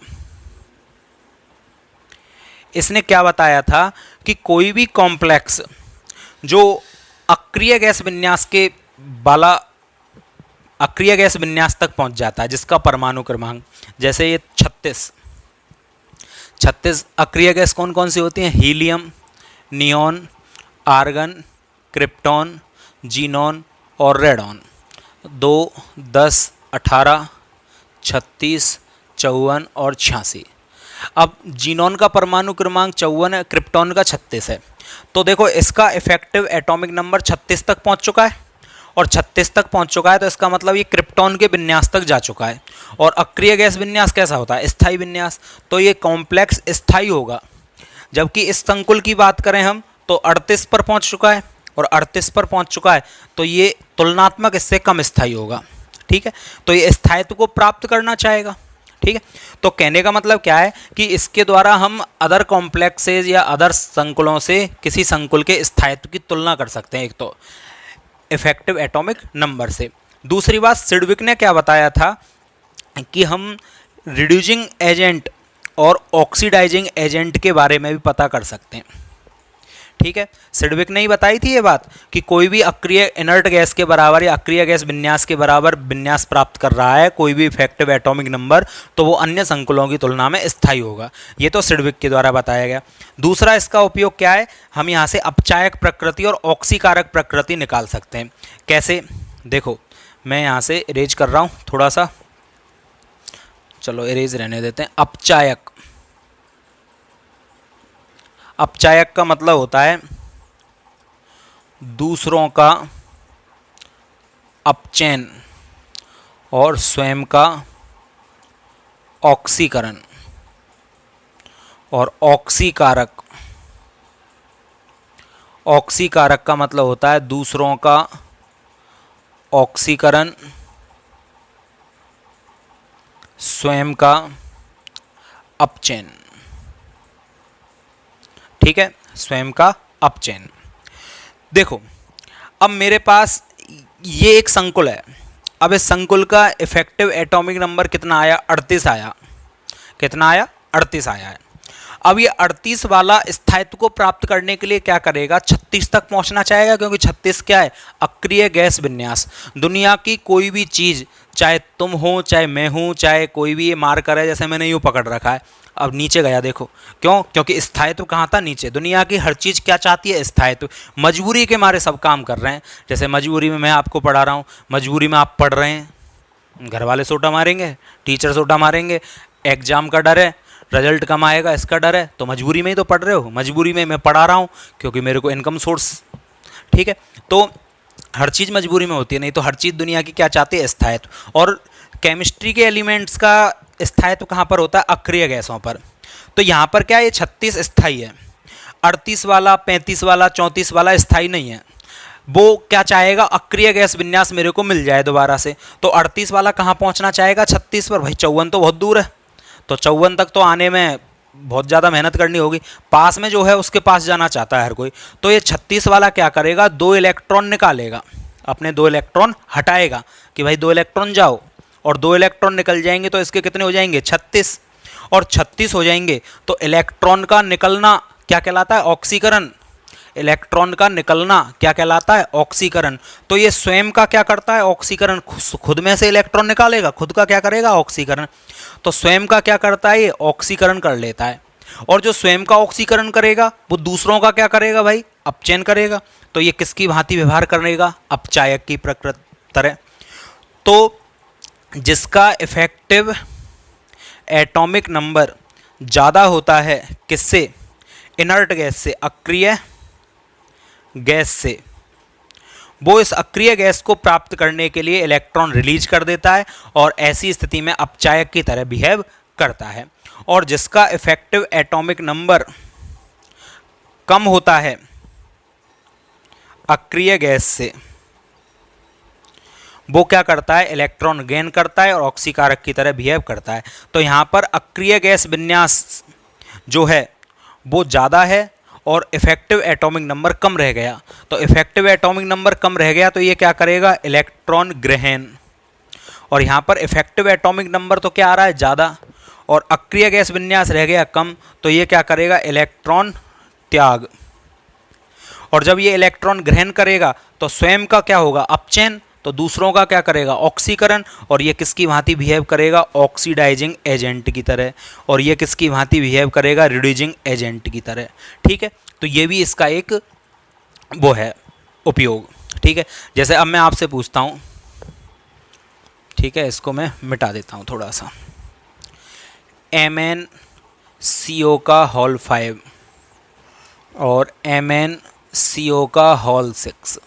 इसने क्या बताया था कि कोई भी कॉम्प्लेक्स जो अक्रिय गैस विन्यास के वाला अक्रिय गैस विन्यास तक पहुंच जाता है, जिसका परमाणु क्रमांक, जैसे ये 36 अक्रिय गैस कौन कौन सी होती हैं, helium, neon, argon, krypton, xenon और रेडॉन। 2, 10, 18, 36, 54 और 86। अब जीनॉन का परमाणु क्रमांक 54 है, क्रिप्टॉन का 36 है। तो देखो इसका इफेक्टिव एटॉमिक नंबर 36 तक पहुंच चुका है, और 36 तक पहुंच चुका है, तो इसका मतलब ये क्रिप्टॉन के विन्यास तक जा चुका है। और अक्रिय गैस विन्यास कैसा होता है, स्थायी विन्यास, तो ये कॉम्प्लेक्स स्थायी होगा। जबकि इस संकुल की बात करें हम तो 38 पर पहुंच चुका है, और 38 पर पहुंच चुका है तो ये तुलनात्मक इससे कम स्थायी होगा, ठीक है। तो ये स्थायित्व को प्राप्त करना चाहेगा, ठीक है। तो कहने का मतलब क्या है कि इसके द्वारा हम अदर कॉम्प्लेक्सेज या अदर संकुलों से किसी संकुल के स्थायित्व की तुलना कर सकते हैं, एक तो इफेक्टिव एटॉमिक नंबर से। दूसरी बात, सिडविक ने क्या बताया था कि हम रिड्यूसिंग एजेंट और ऑक्सीडाइजिंग एजेंट के बारे में भी पता कर सकते हैं, ठीक है। सिडविक ने ही बताई थी ये बात कि कोई भी अक्रिय इनर्ट गैस के बराबर या अक्रिय गैस विन्यास के बराबर विन्यास प्राप्त कर रहा है कोई भी इफेक्टिव एटॉमिक नंबर, तो वो अन्य संकुलों की तुलना में स्थायी होगा। ये तो सिडविक के द्वारा बताया गया। दूसरा इसका उपयोग क्या है, हम यहाँ से अपचायक प्रकृति और ऑक्सीकारक प्रकृति निकाल सकते हैं। कैसे, देखो मैं यहाँ से इरेज कर रहा हूँ थोड़ा सा, चलो इरेज रहने देते हैं। अपचायक का मतलब होता है दूसरों का अपचयन और स्वयं का ऑक्सीकरण। और ऑक्सीकारक का मतलब होता है दूसरों का ऑक्सीकरण, स्वयं का अपचयन, ठीक है, स्वयं का अपचयन। देखो अब मेरे पास ये एक संकुल है, अब इस संकुल का इफेक्टिव एटॉमिक नंबर कितना आया, 38 आया। कितना आया, 38 आया है। अब ये 38 वाला स्थायित्व को प्राप्त करने के लिए क्या करेगा, 36 तक पहुंचना चाहेगा, क्योंकि 36 क्या है, अक्रिय गैस विन्यास। दुनिया की कोई भी चीज़, चाहे तुम हो, चाहे मैं हूँ, चाहे कोई भी ये मार्कर है, जैसे मैंने यूँ पकड़ रखा है, अब नीचे गया, देखो क्यों, क्योंकि स्थायित्व कहाँ था, नीचे। दुनिया की हर चीज़ क्या चाहती है, स्थायित्व। मजबूरी के मारे सब काम कर रहे हैं, जैसे मजबूरी में मैं आपको पढ़ा रहा हूँ, मजबूरी में आप पढ़ रहे हैं, घर वाले सोटा मारेंगे, टीचर सोटा मारेंगे, एग्जाम का डर है, रिजल्ट कम आएगा इसका डर है, तो मजबूरी में ही तो पढ़ रहे हो। मजबूरी में मैं पढ़ा रहा हूँ क्योंकि मेरे को इनकम सोर्स, ठीक है। तो हर चीज़ मजबूरी में होती है, नहीं तो हर चीज़ दुनिया की क्या चाहती है, स्थायित्व। और केमिस्ट्री के एलिमेंट्स का स्थायित्व कहाँ पर होता है, अक्रिय गैसों पर। तो यहाँ पर क्या है, ये 36 स्थायी है, 38 वाला, 35 वाला, 34 वाला स्थायी नहीं है। वो क्या चाहेगा, अक्रिय गैस विन्यास मेरे को मिल जाए दोबारा से। तो 38 वाला कहाँ पहुँचना चाहेगा, 36 पर। भाई 54 तो बहुत दूर है, तो 54 तक तो आने में बहुत ज़्यादा मेहनत करनी होगी। पास में जो है उसके पास जाना चाहता है हर कोई। तो ये 36 वाला क्या करेगा, 2 इलेक्ट्रॉन निकालेगा, अपने 2 इलेक्ट्रॉन हटाएगा कि भाई 2 इलेक्ट्रॉन जाओ, और 2 इलेक्ट्रॉन निकल जाएंगे तो इसके कितने हो जाएंगे, 36। और 36 हो जाएंगे तो इलेक्ट्रॉन का निकलना क्या कहलाता है, ऑक्सीकरण। इलेक्ट्रॉन का निकलना क्या कहलाता है, ऑक्सीकरण। तो ये स्वयं का क्या करता है, ऑक्सीकरण। खुद में से इलेक्ट्रॉन निकालेगा, खुद का क्या करेगा, ऑक्सीकरण। तो स्वयं का क्या करता है, ये ऑक्सीकरण कर लेता है। और जो स्वयं का ऑक्सीकरण करेगा वो दूसरों का क्या करेगा भाई, अपचयन करेगा। तो ये किसकी भांति व्यवहार करेगा, अपचायक की प्रकृति तरह। तो जिसका इफेक्टिव एटॉमिक नंबर ज़्यादा होता है किससे, इनर्ट गैस से, अक्रिय गैस से, वो इस अक्रिय गैस को प्राप्त करने के लिए इलेक्ट्रॉन रिलीज कर देता है और ऐसी स्थिति में अपचायक की तरह बिहेव करता है। और जिसका इफेक्टिव एटॉमिक नंबर कम होता है अक्रिय गैस से, वो क्या करता है, इलेक्ट्रॉन गेन करता है और ऑक्सीकारक की तरह बिहेव करता है। तो यहाँ पर अक्रिय गैस विन्यास जो है वो ज़्यादा है और इफेक्टिव एटॉमिक नंबर कम रह गया। तो इफेक्टिव एटॉमिक नंबर कम रह गया तो ये क्या करेगा, इलेक्ट्रॉन ग्रहण। और यहाँ पर इफेक्टिव एटॉमिक नंबर तो क्या आ रहा है, ज़्यादा, और अक्रिय गैस विन्यास रह गया कम, तो ये क्या करेगा, इलेक्ट्रॉन त्याग। और जब ये इलेक्ट्रॉन ग्रहण करेगा तो स्वयं का क्या होगा, अपचयन, तो दूसरों का क्या करेगा, ऑक्सीकरण। और ये किसकी भांति बिहेव करेगा, ऑक्सीडाइजिंग एजेंट की तरह। और ये किसकी भांति बिहेव करेगा, रिड्यूसिंग एजेंट की तरह। ठीक है, तो ये भी इसका एक वो है उपयोग। ठीक है, जैसे अब मैं आपसे पूछता हूँ, ठीक है, इसको मैं मिटा देता हूँ थोड़ा सा, MnCO का होल 5 और MnCO का होल 6,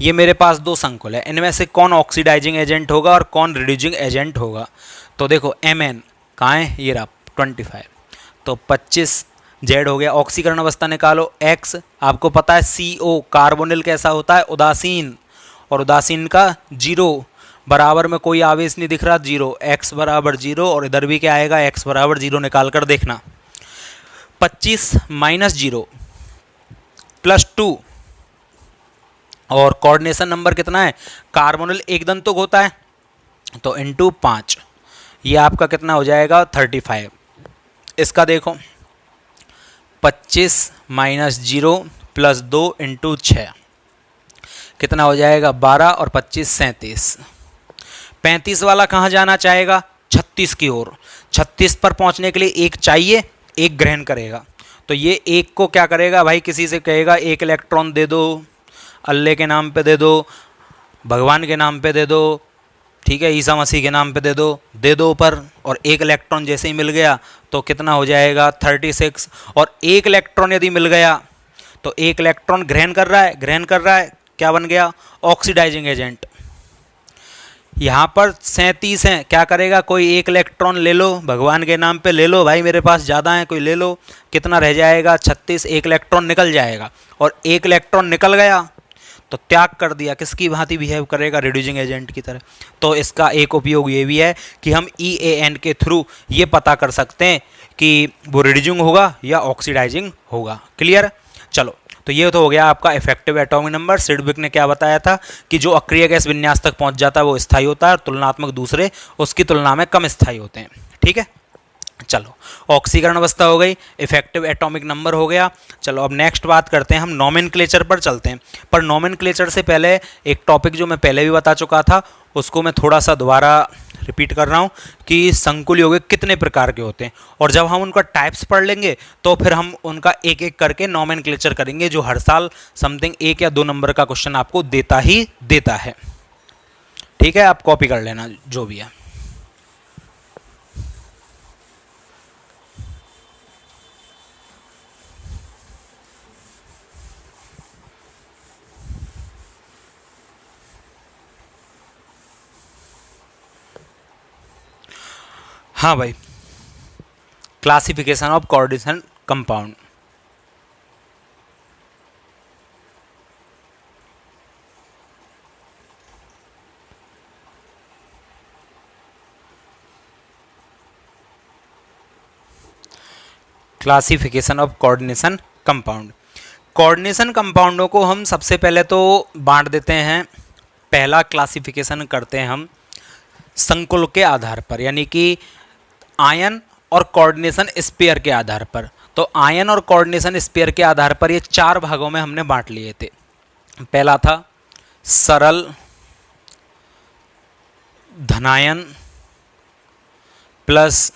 ये मेरे पास दो संकुल है, इनमें से कौन ऑक्सीडाइजिंग एजेंट होगा और कौन रिड्यूसिंग एजेंट होगा। तो देखो Mn कहाँ है, ये रहा 25, तो 25 Z हो गया। ऑक्सीकरण अवस्था निकालो, X आपको पता है CO कार्बोनिल कैसा होता है, उदासीन, और उदासीन का 0 बराबर में कोई आवेश नहीं दिख रहा, 0, X बराबर 0, और इधर भी क्या आएगा, X बराबर 0 निकाल कर देखना। 25 माइनस 0 प्लस 2, और कोऑर्डिनेशन नंबर कितना है, कार्बोनिल एक दंतुक होता है तो इंटू 5, ये आपका कितना हो जाएगा, 35। इसका देखो 25 माइनस 0 प्लस 2 इंटू 6 कितना हो जाएगा, 12, और 25 37। 35 वाला कहाँ जाना चाहेगा, 36 की ओर। 36 पर पहुँचने के लिए एक चाहिए, एक ग्रहण करेगा, तो ये एक को क्या करेगा भाई, किसी से कहेगा एक इलेक्ट्रॉन दे दो, अल्लाह के नाम पे दे दो, भगवान के नाम पे दे दो, ठीक है, ईसा मसीह के नाम पे दे दो पर, और एक इलेक्ट्रॉन जैसे ही मिल गया तो कितना हो जाएगा, 36। और एक इलेक्ट्रॉन यदि मिल गया तो एक इलेक्ट्रॉन ग्रहण कर रहा है, क्या बन गया, ऑक्सीडाइजिंग एजेंट। यहाँ पर 37 हैं, क्या करेगा, कोई एक इलेक्ट्रॉन ले लो, भगवान के नाम पे ले लो भाई, मेरे पास ज़्यादा है, कोई ले लो, कितना रह जाएगा, 36। एक इलेक्ट्रॉन निकल जाएगा, और एक इलेक्ट्रॉन निकल गया तो त्याग कर दिया, किसकी भांति बिहेव करेगा, रिड्यूसिंग एजेंट की तरह। तो इसका एक उपयोग ये भी है कि हम EAN के थ्रू ये पता कर सकते हैं कि वो रिड्यूसिंग होगा या ऑक्सीडाइजिंग होगा। क्लियर, चलो, तो ये तो हो गया आपका इफेक्टिव एटॉमिक नंबर। सिडविक ने क्या बताया था कि जो अक्रिय गैस विन्यास तक पहुंच जाता है वो स्थायी होता है, तुलनात्मक दूसरे उसकी तुलना में कम स्थायी होते हैं। ठीक है, चलो, ऑक्सीकरण अवस्था हो गई, इफेक्टिव एटॉमिक नंबर हो गया। चलो अब नेक्स्ट बात करते हैं, हम नोमेनक्लेचर पर चलते हैं। पर नोमेनक्लेचर से पहले एक टॉपिक जो मैं पहले भी बता चुका था उसको मैं थोड़ा सा दोबारा रिपीट कर रहा हूँ कि संकुल यौगिक कितने प्रकार के होते हैं, और जब हम उनका टाइप्स पढ़ लेंगे तो फिर हम उनका एक एक करके नोमेनक्लेचर करेंगे, जो हर साल समथिंग 1 या 2 नंबर का क्वेश्चन आपको देता ही देता है। ठीक है, आप कॉपी कर लेना जो भी है। हाँ भाई, classification of coordination compound. Classification of coordination compound. Coordination कंपाउंडों को हम सबसे पहले तो बांट देते हैं, पहला क्लासिफिकेशन करते हैं हम संकुल के आधार पर, यानी कि आयन और कोऑर्डिनेशन स्पेयर के आधार पर। तो आयन और कोऑर्डिनेशन स्पेयर के आधार पर ये 4 भागों में हमने बांट लिए थे। पहला था सरल धनायन प्लस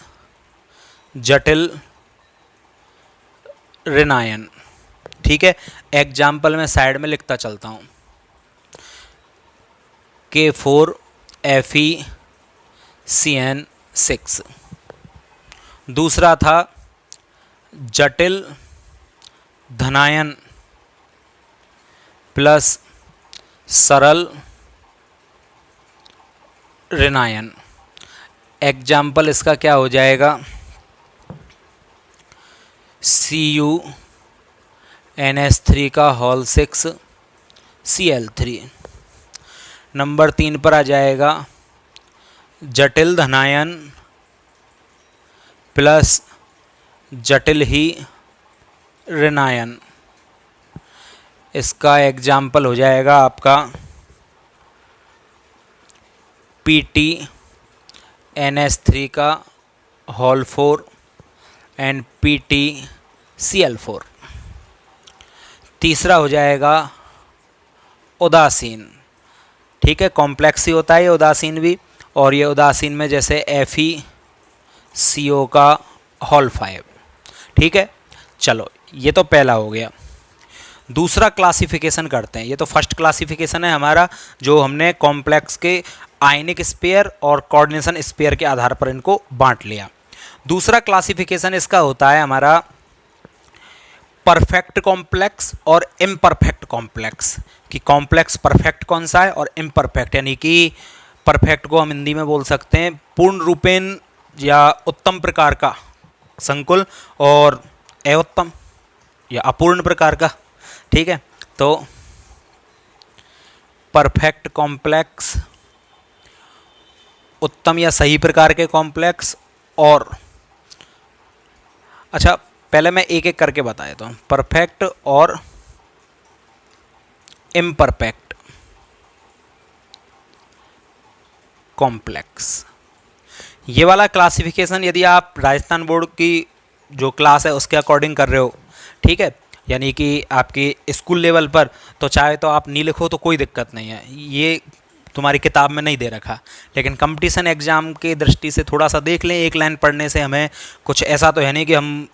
जटिल ऋणायन। ठीक है, एग्जाम्पल में साइड में लिखता चलता हूँ। K4FeCN6। दूसरा था जटिल धनायन प्लस सरल ऋणायन। एग्जाम्पल इसका क्या हो जाएगा, CuNH3 का होल 6 Cl3। नंबर 3 पर आ जाएगा जटिल धनायन प्लस जटिल ही ऋणायन। इसका एग्जाम्पल हो जाएगा आपका PtNH3 का होल 4 एंड PtCl4। तीसरा हो जाएगा उदासीन। ठीक है, कॉम्प्लेक्स ही होता है ये उदासीन भी, और ये उदासीन में जैसे FeCO का होल 5। ठीक है, चलो ये तो पहला हो गया। दूसरा क्लासिफिकेशन करते हैं। ये तो फर्स्ट क्लासिफिकेशन है हमारा, जो हमने कॉम्प्लेक्स के आयनिक स्पेयर और कोऑर्डिनेशन स्पेयर के आधार पर इनको बांट लिया। दूसरा क्लासिफिकेशन इसका होता है हमारा परफेक्ट कॉम्प्लेक्स और इम्परफेक्ट कॉम्प्लेक्स, कि कॉम्प्लेक्स परफेक्ट कौन सा है और इम्परफेक्ट, यानी कि परफेक्ट को हम हिंदी में बोल सकते हैं पूर्ण रूपेण या उत्तम प्रकार का संकुल, और अउत्तम या अपूर्ण प्रकार का। ठीक है, तो परफेक्ट कॉम्प्लेक्स, उत्तम या सही प्रकार के कॉम्प्लेक्स, और अच्छा पहले मैं एक एक करके बता देता हूँ। परफेक्ट और इम्परफेक्ट कॉम्प्लेक्स, ये वाला क्लासिफिकेशन यदि आप राजस्थान बोर्ड की जो क्लास है उसके अकॉर्डिंग कर रहे हो, ठीक है, यानी कि आपके स्कूल लेवल पर, तो चाहे तो आप नहीं लिखो तो कोई दिक्कत नहीं है, ये तुम्हारी किताब में नहीं दे रखा। लेकिन कंपटीशन एग्ज़ाम के दृष्टि से थोड़ा सा देख लें, एक लाइन पढ़ने से हमें कुछ ऐसा तो है नहीं कि हम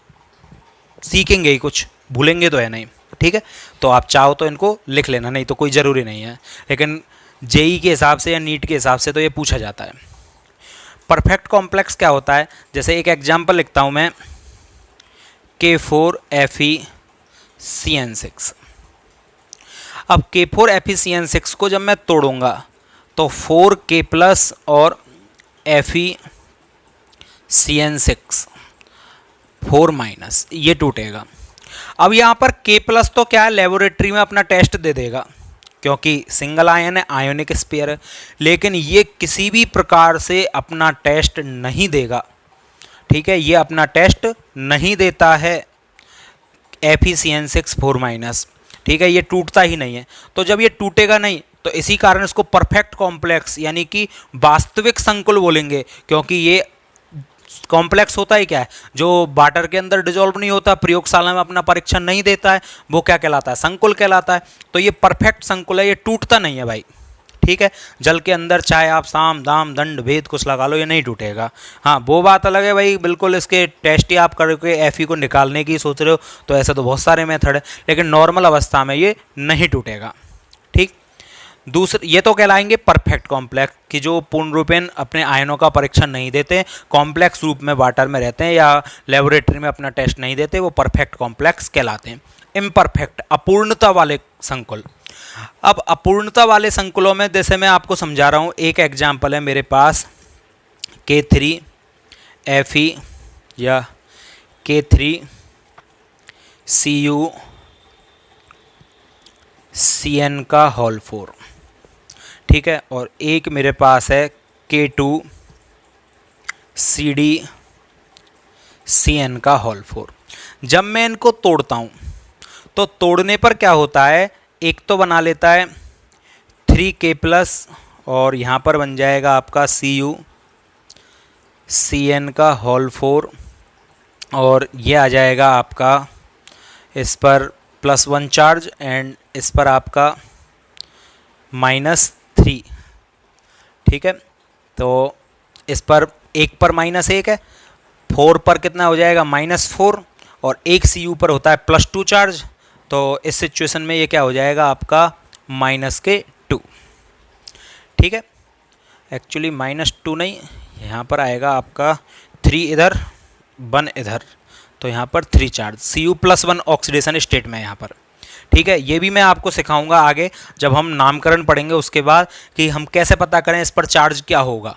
सीखेंगे ही, कुछ भूलेंगे तो है नहीं। ठीक है, तो आप चाहो तो इनको लिख लेना, नहीं तो कोई ज़रूरी नहीं है, लेकिन जेई के हिसाब से या नीट के हिसाब से तो ये पूछा जाता है। परफेक्ट कॉम्प्लेक्स क्या होता है, जैसे एक एग्जाम्पल लिखता हूँ मैं, K4FeCN6। अब K4FeCN6 को जब मैं तोड़ूंगा तो 4K प्लस और FeCN6 4 माइनस, ये टूटेगा। अब यहाँ पर K प्लस तो क्या है, लेबोरेटरी में अपना टेस्ट दे देगा क्योंकि सिंगल आयन है, आयोनिक स्पेयर है, लेकिन ये किसी भी प्रकार से अपना टेस्ट नहीं देगा। ठीक है, ये अपना टेस्ट नहीं देता है FeCN6 4 माइनस। ठीक है, ये टूटता ही नहीं है, तो जब ये टूटेगा नहीं तो इसी कारण इसको परफेक्ट कॉम्प्लेक्स यानी कि वास्तविक संकुल बोलेंगे, क्योंकि ये कॉम्प्लेक्स होता है क्या है, जो वाटर के अंदर डिजोल्व नहीं होता, प्रयोगशाला में अपना परीक्षण नहीं देता है, वो क्या कहलाता है, संकुल कहलाता है। तो ये परफेक्ट संकुल है, ये टूटता नहीं है भाई। ठीक है, जल के अंदर चाहे आप साम दाम दंड भेद कुछ लगा लो, ये नहीं टूटेगा। हाँ, वो बात अलग है भाई, बिल्कुल इसके टेस्ट ही आप करके एफई को निकालने की सोच रहे हो तो ऐसा तो बहुत सारे मेथड है, लेकिन नॉर्मल अवस्था में ये नहीं टूटेगा। ठीक, दूसरे ये तो कहलाएंगे परफेक्ट कॉम्प्लेक्स, कि जो पूर्ण रूपेण अपने आयनों का परीक्षण नहीं देते, कॉम्प्लेक्स रूप में वाटर में रहते हैं या लेबोरेटरी में अपना टेस्ट नहीं देते, वो परफेक्ट कॉम्प्लेक्स कहलाते हैं। इम्परफेक्ट, अपूर्णता वाले संकुल। अब अपूर्णता वाले संकुलों में जैसे मैं आपको समझा रहा हूँ, एक एग्जाम्पल है मेरे पास K3Fe या K3CuCN का होल 4। ठीक है, और एक मेरे पास है K2CdCN का होल 4। जब मैं इनको तोड़ता हूँ तो तोड़ने पर क्या होता है, एक तो बना लेता है 3K प्लस और यहाँ पर बन जाएगा आपका CuCN का होल 4, और ये आ जाएगा आपका इस पर +1 चार्ज एंड इस पर आपका -3। ठीक है, तो इस पर एक पर -1 है, 4 पर कितना हो जाएगा, -4, और एक Cu पर होता है +2 चार्ज, तो इस सिचुएशन में ये क्या हो जाएगा आपका -2। ठीक है, एक्चुअली -2 नहीं, यहाँ पर आएगा आपका 3 इधर 1 इधर, तो यहाँ पर 3 चार्ज, Cu+1 ऑक्सीडेशन स्टेट में यहाँ पर। ठीक है, ये भी मैं आपको सिखाऊंगा आगे जब हम नामकरण पढ़ेंगे उसके बाद कि हम कैसे पता करें इस पर चार्ज क्या होगा।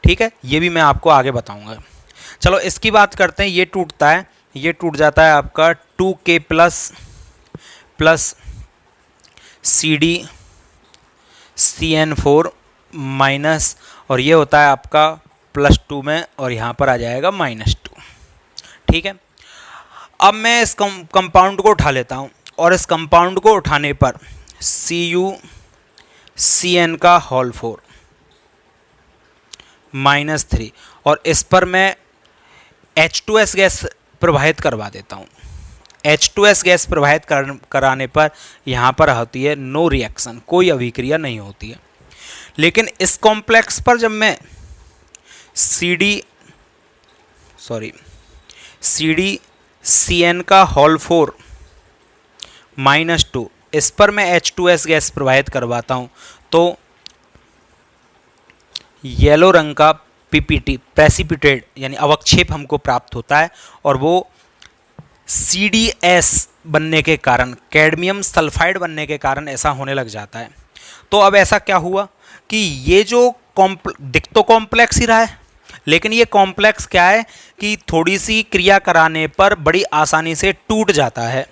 ठीक है, ये भी मैं आपको आगे बताऊंगा। चलो इसकी बात करते हैं। ये टूटता है, ये टूट जाता है आपका 2K प्लस CdCN4 माइनस, और ये होता है आपका +2 में, और यहाँ पर आ जाएगा -2। ठीक है, अब मैं इस कंपाउंड को उठा लेता हूँ, और इस कंपाउंड को उठाने पर CuCN का होल 4 -3, और इस पर मैं H2S गैस प्रवाहित करवा देता हूँ। H2S गैस प्रवाहित कराने पर यहाँ पर होती है नो रिएक्शन, कोई अभिक्रिया नहीं होती है। लेकिन इस कॉम्प्लेक्स पर जब मैं CdCN का होल 4 -2, इस पर मैं H2S गैस प्रवाहित करवाता हूँ, तो येलो रंग का PPT प्रेसिपिटेट यानी अवक्षेप हमको प्राप्त होता है, और वो CdS बनने के कारण, कैडमियम सल्फाइड बनने के कारण ऐसा होने लग जाता है। तो अब ऐसा क्या हुआ कि ये जो दिख तो कॉम्प्लेक्स ही रहा है, लेकिन ये कॉम्प्लेक्स क्या है कि थोड़ी सी क्रिया कराने पर बड़ी आसानी से टूट जाता है।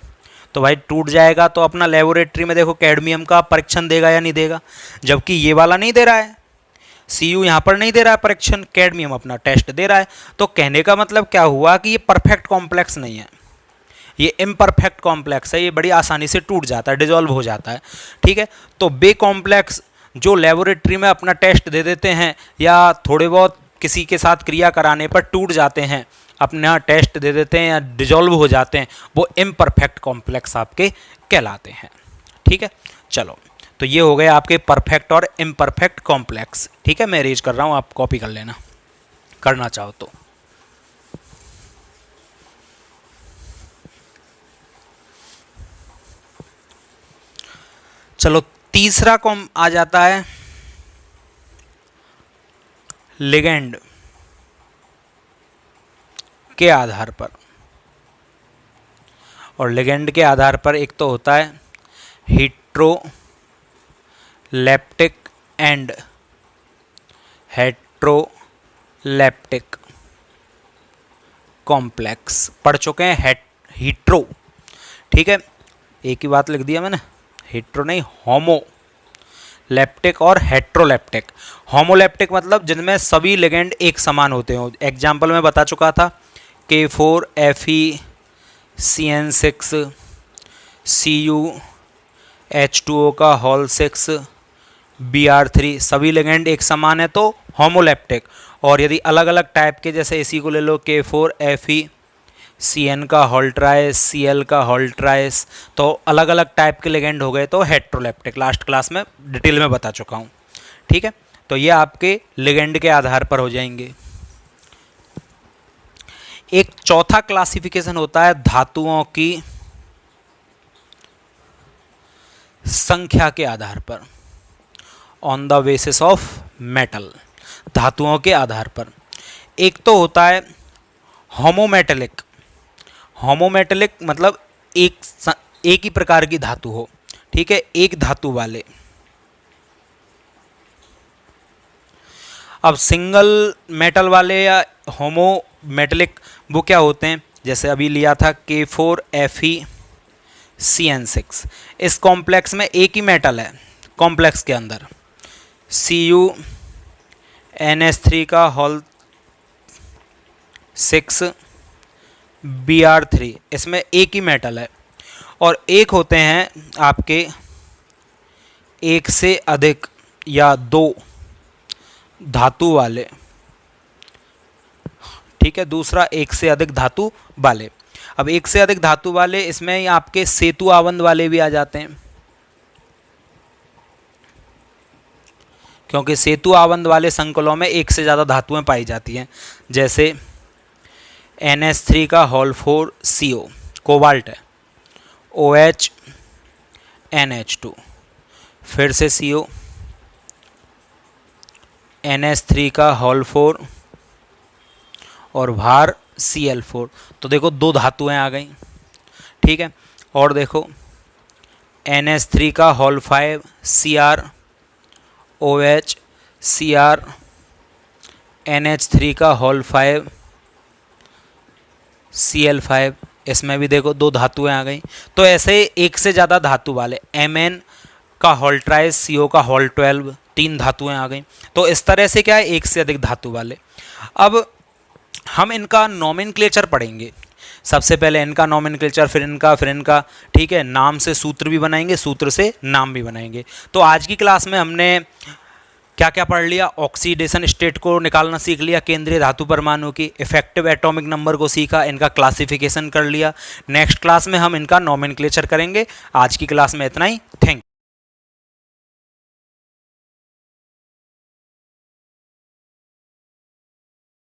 तो भाई टूट जाएगा तो अपना लेबोरेटरी में देखो कैडमियम का परीक्षण देगा या नहीं देगा, जबकि ये वाला नहीं दे रहा है, Cu यहाँ पर नहीं दे रहा है परीक्षण, कैडमियम अपना टेस्ट दे रहा है। तो कहने का मतलब क्या हुआ कि ये परफेक्ट कॉम्प्लेक्स नहीं है, ये इम्परफेक्ट कॉम्प्लेक्स है, ये बड़ी आसानी से टूट जाता है, डिजॉल्व हो जाता है। ठीक है, तो बे कॉम्प्लेक्स जो लेबोरेटरी में अपना टेस्ट दे देते हैं या थोड़े बहुत किसी के साथ क्रिया कराने पर टूट जाते हैं, अपना टेस्ट दे देते हैं या डिजॉल्व हो जाते हैं, वो इम्परफेक्ट कॉम्प्लेक्स आपके कहलाते हैं। ठीक है, चलो तो ये हो गए आपके परफेक्ट और इम्परफेक्ट कॉम्प्लेक्स। ठीक है, मैं अरेंज कर रहा हूँ, आप कॉपी कर लेना करना चाहो तो। चलो तीसरा कॉम आ जाता है लिगेंड के आधार पर, और लिगेंड के आधार पर एक तो होता है हेट्रोलैप्टिक एंड हेट्रोलैप्टिक कॉम्प्लेक्स। पढ़ चुके हैं हीट्रो। ठीक है, एक ही बात लिख दिया मैंने, हेट्रो नहीं, होमोलैप्टिक और हेट्रोलैप्टिक। होमोलैप्टिक मतलब जिनमें सभी लिगेंड एक समान होते हो। एग्जाम्पल में बता चुका था, K4FeCN6 CuH2O का होल 6 Br3, सभी लिगेंड एक समान है तो होमोलैप्टिक। और यदि अलग अलग टाइप के, जैसे इसी को ले लो K4FeCN का होल ट्राइस, Cl का होल ट्राइस, तो अलग अलग टाइप के लिगेंड हो गए तो हेट्रोलैप्टिक। लास्ट क्लास में डिटेल में बता चुका हूँ। ठीक है, तो ये आपके लिगेंड के आधार पर हो जाएंगे। एक चौथा क्लासिफिकेशन होता है धातुओं की संख्या के आधार पर, on the basis of metal, धातुओं के आधार पर। एक तो होता है होमोमेटेलिक। होमोमेटेलिक मतलब एक ही प्रकार की धातु हो। ठीक है, एक धातु वाले। अब सिंगल मेटल वाले या होमोमेटेलिक वो क्या होते हैं, जैसे अभी लिया था K4FeCN6, इस कॉम्प्लेक्स में एक ही मेटल है कॉम्प्लेक्स के अंदर, CuNH3 का होल 6 Br3, इसमें एक ही मेटल है। और एक होते हैं आपके एक से अधिक या दो धातु वाले। ठीक है, दूसरा एक से अधिक धातु वाले। अब एक से अधिक धातु वाले, इसमें आपके सेतु आवंद वाले भी आ जाते हैं, क्योंकि सेतु आवंद वाले संकुलों में एक से ज़्यादा धातुएं पाई जाती हैं। जैसे NH3 का होल 4 CO कोबाल्ट है, OH NH2, फिर से CO, NH3 का होल 4 और बाहर Cl4। तो देखो दो धातुएं आ गई, ठीक है। और देखो NH3 का whole 5 Cr, OH Cr, NH3 का होल 5 Cl5, इसमें भी देखो दो धातुएं आ गई। तो ऐसे एक से ज़्यादा धातु वाले Mn का होल ट्राइस, CO का होल 12, तीन धातुएं आ गई। तो इस तरह से क्या है, एक से अधिक धातु वाले। अब हम इनका नॉमेनक्लेचर पढ़ेंगे। सबसे पहले इनका नॉमेनक्लेचर, फिर इनका, ठीक है। नाम से सूत्र भी बनाएंगे, सूत्र से नाम भी बनाएंगे। तो आज की क्लास में हमने क्या क्या पढ़ लिया, ऑक्सीडेशन स्टेट को निकालना सीख लिया, केंद्रीय धातु परमाणु की, इफेक्टिव एटॉमिक नंबर को सीखा, इनका क्लासिफिकेशन कर लिया। नेक्स्ट क्लास में हम इनका नॉमेनक्लेचर करेंगे। आज की क्लास में इतना ही। Thank you.